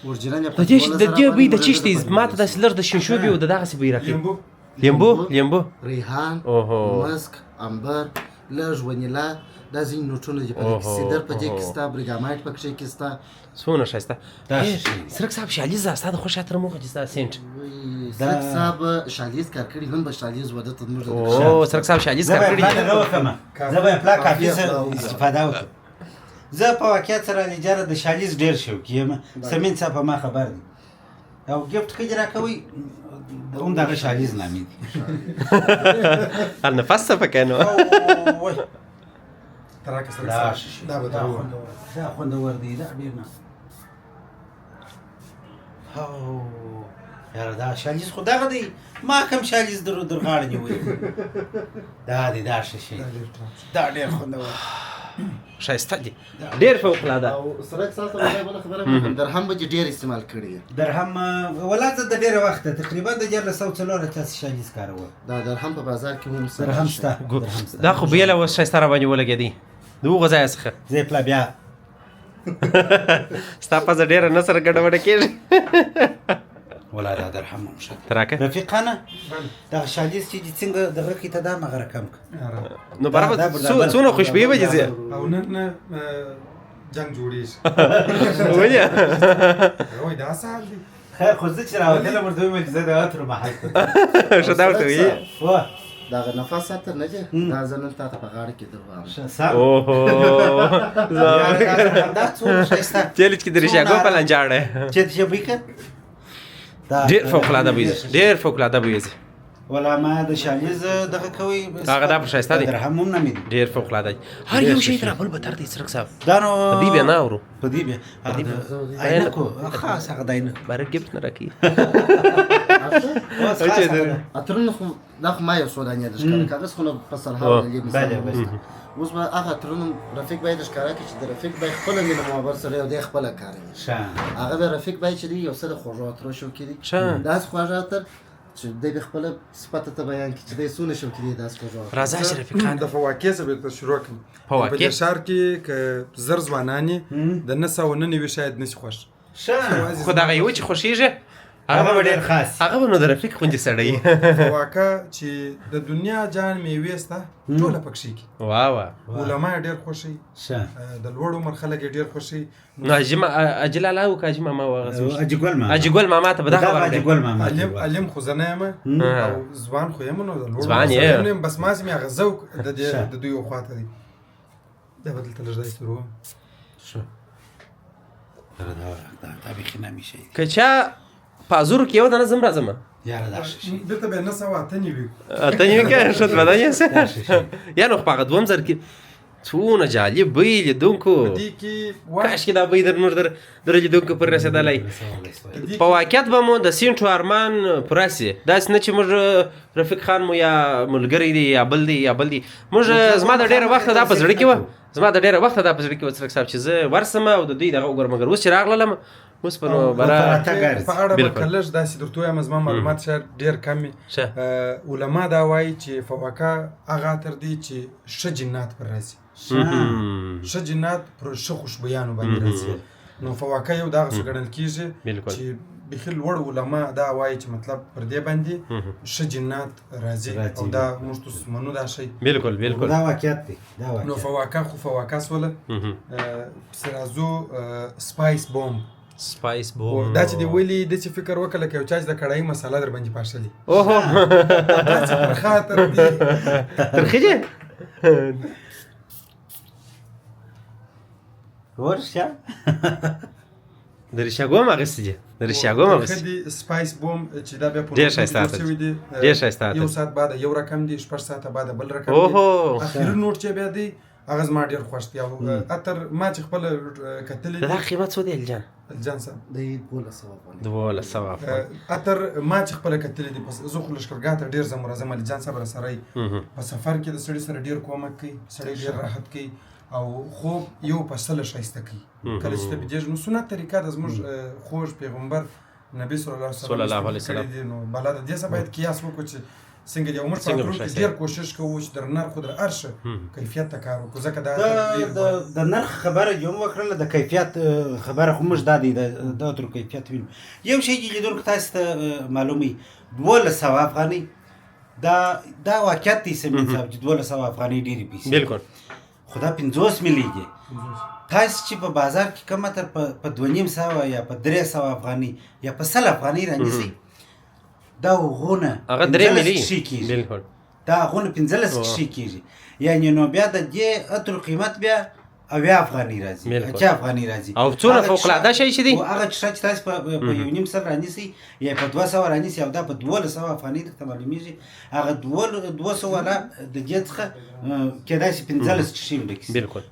ورجنه د دې بي د چشتي ماته د سلر د شینشو بي د دغه سي بي راکې لیمبو ریحان مسک امبر لږ ونیلا دا ځین نوټونه دي په کې سیدر په دې کې ستا برګامایټ په کې ستا سونه شایسته سرک صاحب شالیز استاد خوش اتر موږ چې ستا سنت سرک صاحب شالیز کار کړی نن به شالیز وده ته موږ او سرک صاحب شالیز کار کړی زه به پلا کافي استفاده وکړم زه په واقعیت سره لجاره د شالیز ډیر شوق یم سمین صاحب ما خبر دی او گیفت کړي راکوي اون دغه شالیز نامې دي هر نفس فکانو تراکه سره دا به دا خوندور دی دا ډیر نه هاو یاره دا شالیز خو دغه دی ما کوم شالیز در غاړه نیولې دا دی دا ښه شی دا ډېر خوندور ښایسته دي ډېر فوق العاده او سره ساتل بله خبره کوم درهم به ډېر استعمال کړی درهم ولا زه د ډېره وخته تقریبا د 1400 شالیز کاروه دا درهم په بازار کې هم درهم شته دا خو بیله اوس ښایسته را باندې ولګېدی د هغو ځایه څخه زه پلا بیا ستا پزه ډېره نه سره ګډوډه کېږي ولا دا درهم هم ښه ته راکړه رفیقانه دغه شالیز چې دي څنګه دغه کې ته دا مغه رقم نو برابر څونه خوشبويي به دي او نن جنگ جوړیږي ولې وای دا سال دی خیر خو زه چې راوتلم ورته وایم چې زه د عطرو محل ته ښه دا ورته وایي دغه نفس ساتل نه دی دا زه نن تا ته په غاړه کې درواغم اوهو دا څومره ښایسته چیلج کې د ریشاګو په لنجاړه چې ته بوی که ډېر فوق العاده بوی ډېر فوق العاده بوی ولا ما د شالیز دغه کوي هغه دا په ښایسته دی درهم هم نه مې ډېر فوق العاده دی هر یو شی تر بل بتر دی څرک صاحب دا نو په دې بیا نه اورو په دې بیا عینکو خاص هغه داینه بارک ګفت نه راکې اترونه خو دا خو ما یو سودانیا د ښکاره کاغذ خو په سرحال دی مثال اوس به هغه اترونه رفیق باید د ښکاره کړي چې د رفیق باید خپله مینه محبت سره یو دی خپله کاروي هغه به رفیق باید چې دی یو څه د خوږو اترو شوقي دي داسې خواږه اتر چې دی به خپله صفته ته بیان کړي چې دی څونه شوقي دی داسې خوږو راځه چې رفیقان د فواکې څخه بیرته شروع کړم فواکې؟ په دې ښار کې که زر ځوانان یې د 999 شاید نشي خوښ ښه خو دغه یو چې خوښېږي هغه به ډېر خاص هغه به نو د رفیق غوندې سړی فواکه چې د دنیا جان میوې سته ټوله پکښې کې واه علما یې ډېر خوښوي ښه د لوړ عمر خلک یې ډېر خوښوي نو اجي لالا او کاجي ماما واغه اجي ګل ما اجي ګل ماما ته به دغه اجي ورکړي ګل ما علم خو زه نه یم او ځوان خو یم نو د لوړ ځوان عمر یې. سره یم، بس ما مې هغه ذوق د دوی خواته دی دا به دلته لږ ځای ستورو دا بیخي نامي شی که چا پازور کې یو د نظم راځم یاره دا ښه شی دلته به 998 ته یې کې شت بدن یا نو په هغه دوم زر کې څونه جالب بوی لیدونکو دې کې کاش کې دا بوی در نور در لیدونکو پر رسېدلی په واقعیت به مو د سینټو ارمان پوره سي داسې نه چې موږ رفیق خان مو یا ملګری دی یا بل دی موږ زما د ډېره وخته دا په زړه کې وه څرک صاحب چې زه ورسم او د دوی دغه وګورم مګر اوس چې راغلم اوس په نو برا په اړه به کلش داسې درته وایم زما معلومات شاید ډېر کم وي علما دا وایي چې فواکه هغه عطر دی چې ښه جنات پر راځي ښه جنات پر ښه خوشبویانو باندې راځي نو فواکه یو دغسې ګڼل کېږي چې بیخي لوړ علما دا وایي چې مطلب پر دې باندې ښه جنات راځي او دا موږ تاسو منو دا شی بالکل دا واقعیت دی نو فواکه خو فواکه سوله پسې راځو سپایس بوم سپایس بوم دا چې دی ویلي د چې فکر وکړه که یو چا چې د کړایي مساله در باندې پاشلي اوهو دا چې پر خاطر دی ترخې دی ورشه د ریشاګو هم اخیستې دي د ریشاګو هم اخیستې دی سپایس بوم چې دا بیا ډېر ښایسته عطر دی ډېر ښایسته عطر یو ساعت بعد یو رقم دی 6 ساعته بعد بل رقم دی اوهو اخري نوټ چې بیا دی هغه زما ډېر خوښ دی او عطر ما چې خپله کتلی دا قیمت څو دی الجان جان صاحب د 1200 افغانۍ 1200 افغانۍ عطر ما چې خپله کتلی دی پس زه خو لښکرګاه ته ډېر ځم ورځم علي جان صاحب راسره یي په سفر کې د سړي سره ډېر کومک کوي سړی ډېر راحت کوي او خوب یو په سله ښایسته کوي کله چې ته بېدېږې نو سنت طریقه ده زموږ خوږ پیغمبر نبي صلی الله علیه وسلم نو بالا د دې څخه باید قیاس وکړو چې څنګه دی او موږ په اترو کې ډېر کوشش کوو چې در نرخ در هر کیفیت ته کار وکړو ځکه دا د نرخ خبره یې هم وکړله د کیفیت خبره خو موږ دا دی د اترو کیفیت وینو یو شی چې لیدونکو تاسو ته معلومي 1200 افغانۍ دا واقعیت دی سمین صاحب چې 1200 افغانۍ ډېرې پیسې بالکل خو دا 50 ملي دي تاسو چې په بازار کې کوم اتر په 250 یا په 300 افغانۍ یا په 100 افغانۍ رانیسي دا غونه هغه 3 ملي بالکل دا غونه 15 کشي کیږي یعنی نو بیا د دې اتر قیمت بیا 80 افغانۍ راځي 80 افغانۍ راځي او څونه فوق العاده شي چې دی هغه چې تاسو په یو نیم سر رانیسي یا په 200 رانیسي او دا په 1200 افغانۍ درته معلومیږي هغه 200 ولا د دې څخه کېدای شي 15 کشي ولکس بالکل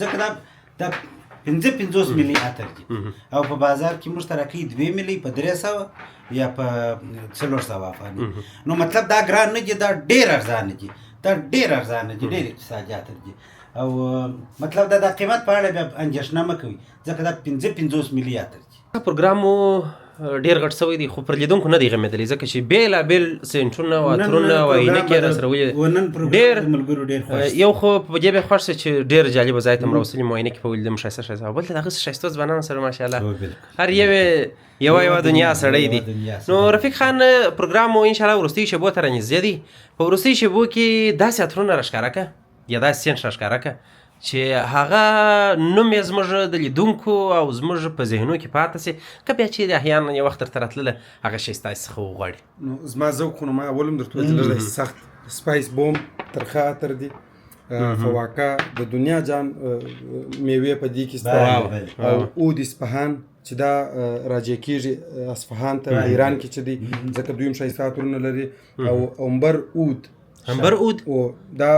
ځکه دا 50 ملي عطر دي او په بازار کې موږ ته راکوي 2 ملي په 300 یا په 400 افغاني نو مطلب دا ګران نه دي دا ډېر ارزانه دي ډېر اقتصادي عطر دي او مطلب دا د قیمت په اړه بیا اندېښنه مه کوئ ځکه دا 50 ملي عطر دي پروګرام ډېر غټ شوی دی خو پر لیدونکو نه دی غمېدلی ځکه چې بېلابېل سینټونه او عطرونه او عینکې راسره ولې ډېر یو خو په دې بیا خوښ شو چې ډېر جالبه ځای ته م راوستلي مو عینکې په ولیدم ښایسته او بل ته د هغه ښایسته ځوانانو سره ماشاءالله هر یوه دنیا سړی دی نو رفیق خان پروګرام مو انشاءالله وروستیو شېبو ته رانږدې دی په وروستیو شېبو کې داسې عطرونه راښکاره کړه یا داسې سینټ راښکاره کړه چې هغه نوم یې زموږ د لیدونکو او زموږ په ذهنو کې پاته سي که بیا چیرې احیانا یو وخت درته راتلله هغه شی ستاسې څخه وغواړي نو زما ذوق خو نو ما اول هم درته ویل چې لږ سخت سپایس بوم ترخه عطر دي فواکه د دنیا جان میوې په دې کې سته او اود اصفهان چې دا راجع کېږي اصفهان ته ایران کې چې دی ځکه دوی هم ښایسته عطرونه لري او عنبر اود او دا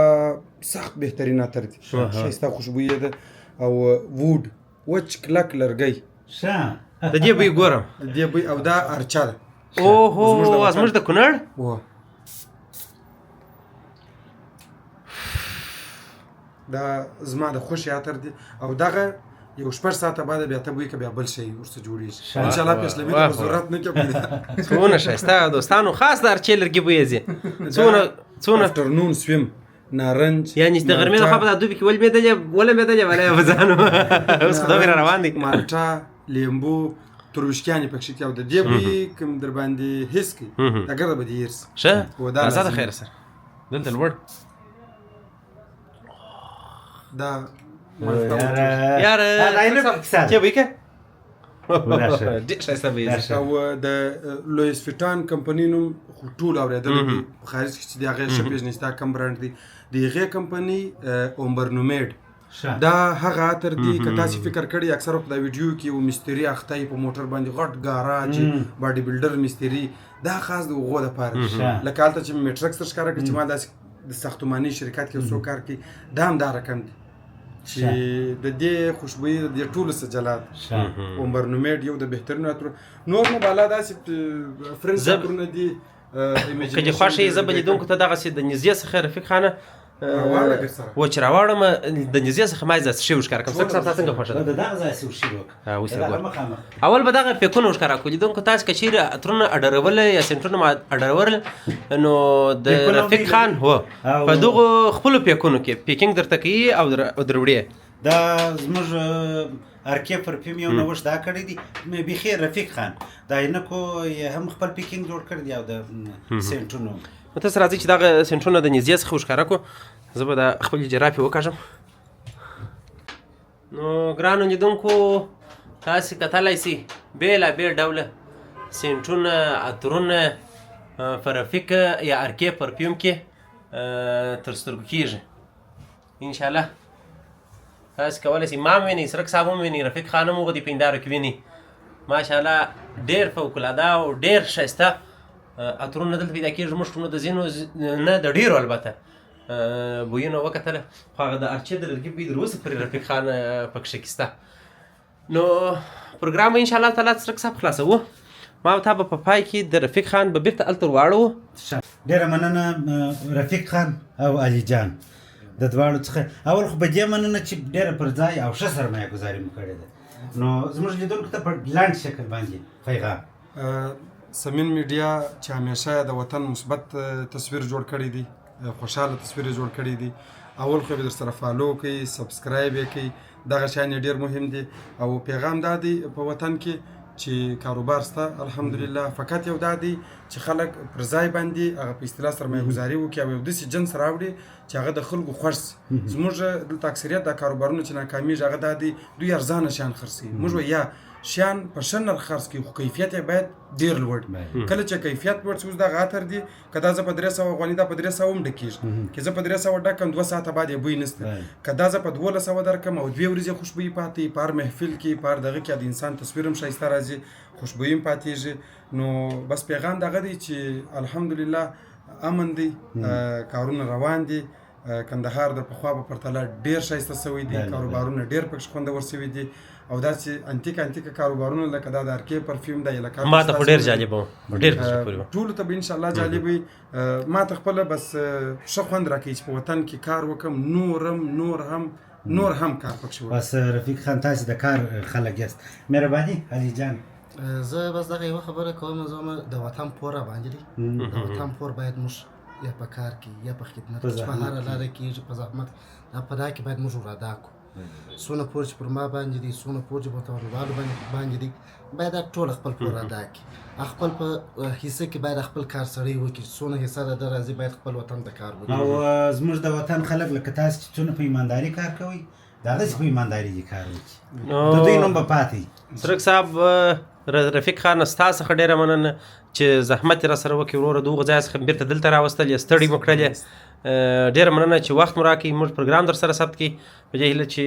سخت بهترین عطر دی ښایسته خوشبویه ده او وود وچ کلک لرګی د دې بوی ګورم د دې بوی او دا ارچه ده اوهو زموږ د کونړ دا زما د خوښې عطر دی او دغه یو 6 ساعته بعد بیا ته بوی که بیا بل شی ورسره جوړېږي انشاءالله پیشلمي ته ضرورت نه کوي څومره ښایسته دوستانو خاص د ارچې لرګي بوی ځي څونه افټرنون سویم نارنج یعنی د غرمې لخوا په دا دوبي کې ولمېدلې ولا به ځانو اوس خو دوبي را روان دي مالټه لیمبو تروشکیانې پکښې کې او د دې بوی کوم در باندې حس کوي دا ګرده به دې هېر سي ښه ازاده خیر سره دلته لوړ دا یاره چه بوی که ډېر ښایسته بوی او د لویس فیټان کمپنۍ نوم خو ټول اورېدلی دي په خارج کې چې د هغې ښه پېژني ستا کوم برانډ دی د هغې کمپنۍ اومبرنومیډ دا هغه عطر دی که تاسې فکر کړی اکثره په دا ویډیو کې یو مستري اخته په موټر باندې غټ ګاراج باډي بلډر مستري دا خاص د هغو دپاره لکه هلته چې مې میټرکس ته ښکاره کړي چې ما داسې د ساختماني شرکت کې څوک کار کوي دا هم دا رقم دی چې د دې خوشبویي د دې ټولو څه جلا ده اومبرنومیډ یو د بهترینو عطرو نور نو بالا داسې فرنس عطرونه دي که دې خوښ یې زه به لیدونکو ته دغسې د نږدې څخه رفیق خانه و چې راوړم د نږدې څخه ما یې داسې شی وښکاره کړم څنګه ستا څنګه خوښه د دغه ځای څه وشي وکړه اول به دغه پیکونه وښکاره کړو لیدونکو تاسې که چیرې عطرونه اډرول یا سینټونه ما اډرول نو د رفیق خان هو په دغو خپلو پیکونو کې پیکینګ درته کوي او در وړي دا زموږ ارکې پرفیوم یو نوښت دا کړی دی بیخي رفیق خان دا عینکو یې هم خپل پیکینګ جوړ کړی دی او د سینټونو نو تاسو راځئ چې دغه سینټونه د نږدې څخه وښکاره کړو زه به د خپلې جرافې وکاږم نو ګرانو لیدونکو تاسې کتلی سئ بېلابېل ډوله سینټونه عطرونه په رفیق یا ارکې پرفیوم کې تر سترګو کېږي انشاءالله تاسې کولی سئ ما هم وینئ سرک صاحب هم وینئ رفیق خان هم هغه دې په هندارو کې وینئ ماشاءالله ډېر فوقالعاده او ډېر ښایسته عطرونه دلته پیدا کېږي موږ خو نو د ځینو نه د ډېرو البته بویونه وکتله خو هغه د ارچې د لرګي بوی تر اوسه پورې رفیق خان پکښې کې سته نو پروګرام به انشاءالله تعالی سرک صاحب خلاصوو ما او تا به په پای کې د رفیق خان به بېرته هلته ورواړو ډېره مننه رفیق خان او علي جان د دواړو څخه اول خو په دې مننه چې ډېره پر ځای او ښه سرمایه ګزاري مو کړې ده نو زموږ لیدونکو ته په لنډ شکل باندې پیغام سمین میډیا چې همیشه د وطن مثبت تصویر جوړ کړی دی خوشحاله تصویر یې جوړ کړی دی اول خو یې به در سره فالو کوئ سبسکرایب یې کوئ دغه شیان یې ډېر مهم دي او پیغام دا دی په وطن کې چې کاروبار شته الحمدلله فقط یو دا دی چې خلک پر ځای باندې هغه په اصطلاح سرمایه ګزاري وکړي او یو داسې جنس راوړي چې هغه د خلکو خوښ شي زموږ دلته اکثریت دا کاروبارونه چې ناکامیږي هغه دا دی دوی ارزانه شیان خرڅوي موږ یا شیان په ښه نرخ خرڅ کړي خو کیفیت یې باید ډېر لوړ کله چې کیفیت لوړ شي اوس دغه عطر دی که دا زه په 300 افغاني دا په 300 هم ډکېږي که زه په 300 ډکم 2 ساعته بعد یې بوی نشته که دا زه په 1200 درکم او 2 ورځې خوشبویي پاتې په هر محفل کې په هر دغه کې د انسان تصویر هم ښایسته راځي خوشبویي هم پاتېږي نو بس پیغام دغه دی چې الحمدلله امن دی کارونه روان دي کندهار د پخوا په پرتله ډېر ښایسته سوی دي، کاروبارونه ډېر پکې خوندور سوي دي او داسې انتیکه کاروبارونه لکه دا د ارکې پرفیوم دی لکه ما ته خو ډېر جالب و، ډېر په زړه پورې و. ټولو ته به انشاءالله جالب وي. ما ته خپله بس ښه خوند راکوي چې په وطن کې کار وکړم، نور هم کار پکښې وکړم. بس رفیق خان تاسې د کار خلک یاست. مهرباني علي جان. زه بس دغه یوه خبره کوم، زه د وطن پور راباندې دی. د وطن پور باید موږ یا په کار کې یا په خدمت کې په هره لاره کېږي په زحمت په دا کې باید موږ ور ادا کړو. څونه پور چې پر ما باندې دي، څونه پور چې په ټولوالو باندې دي، باید ټول خپل پور ادا کړي. خپل په حصه کې باید خپل کار سړی وکړي. څونه حصه د راځي باید خپل وطن ته کار وکړي. او زموږ د وطن خلک لکه تاسې چې څونه په ایمانداري کار کوئ، دا داسې په ایمانداري دي کار وکړي، د دوی نوم به پاتې. سرک صاحب رفیق خان ستا څخه ډېره مننه چې زحمت یې را سره وکړې وروره، د هغو ځای څخه بېرته دلته راوستل یې، ستړي مو کړل. ډېره مننه چې وخت مو راکړئ، موږ پروګرام در سره ثبت کړي په دې هیله چې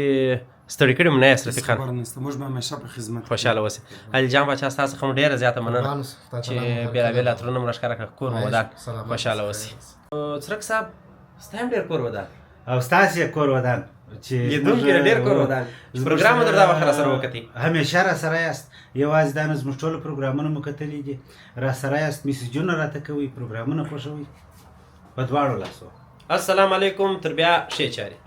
ستړي کړي مو نه یاست. رفیق خان موږ به همیشه په خدمت خوشحاله اوسئ. علي جان باچا ستا څخه مو ډېره زیاته مننه چې بېلابېل عطرونه مو راښکاره کړه. کور مو ودان، خوشحاله اوسئ. څرک صاحب ستا هم ډېر کور ودان او ستاسې یې کور ودان چې لیدونکي ډېر کور ودان چې پروګرام مو در دا وخت را سره وکتئ. همیشه را سره یاست، یوازې دا نه زموږ ټولو پروګرامونه مو کتلي دي، را سره یاست، میسیجونه راته کوئ، پروګرامونه خوښوئ په دواړو لاسو. السلام علیکم، تر بیا ښې چارې.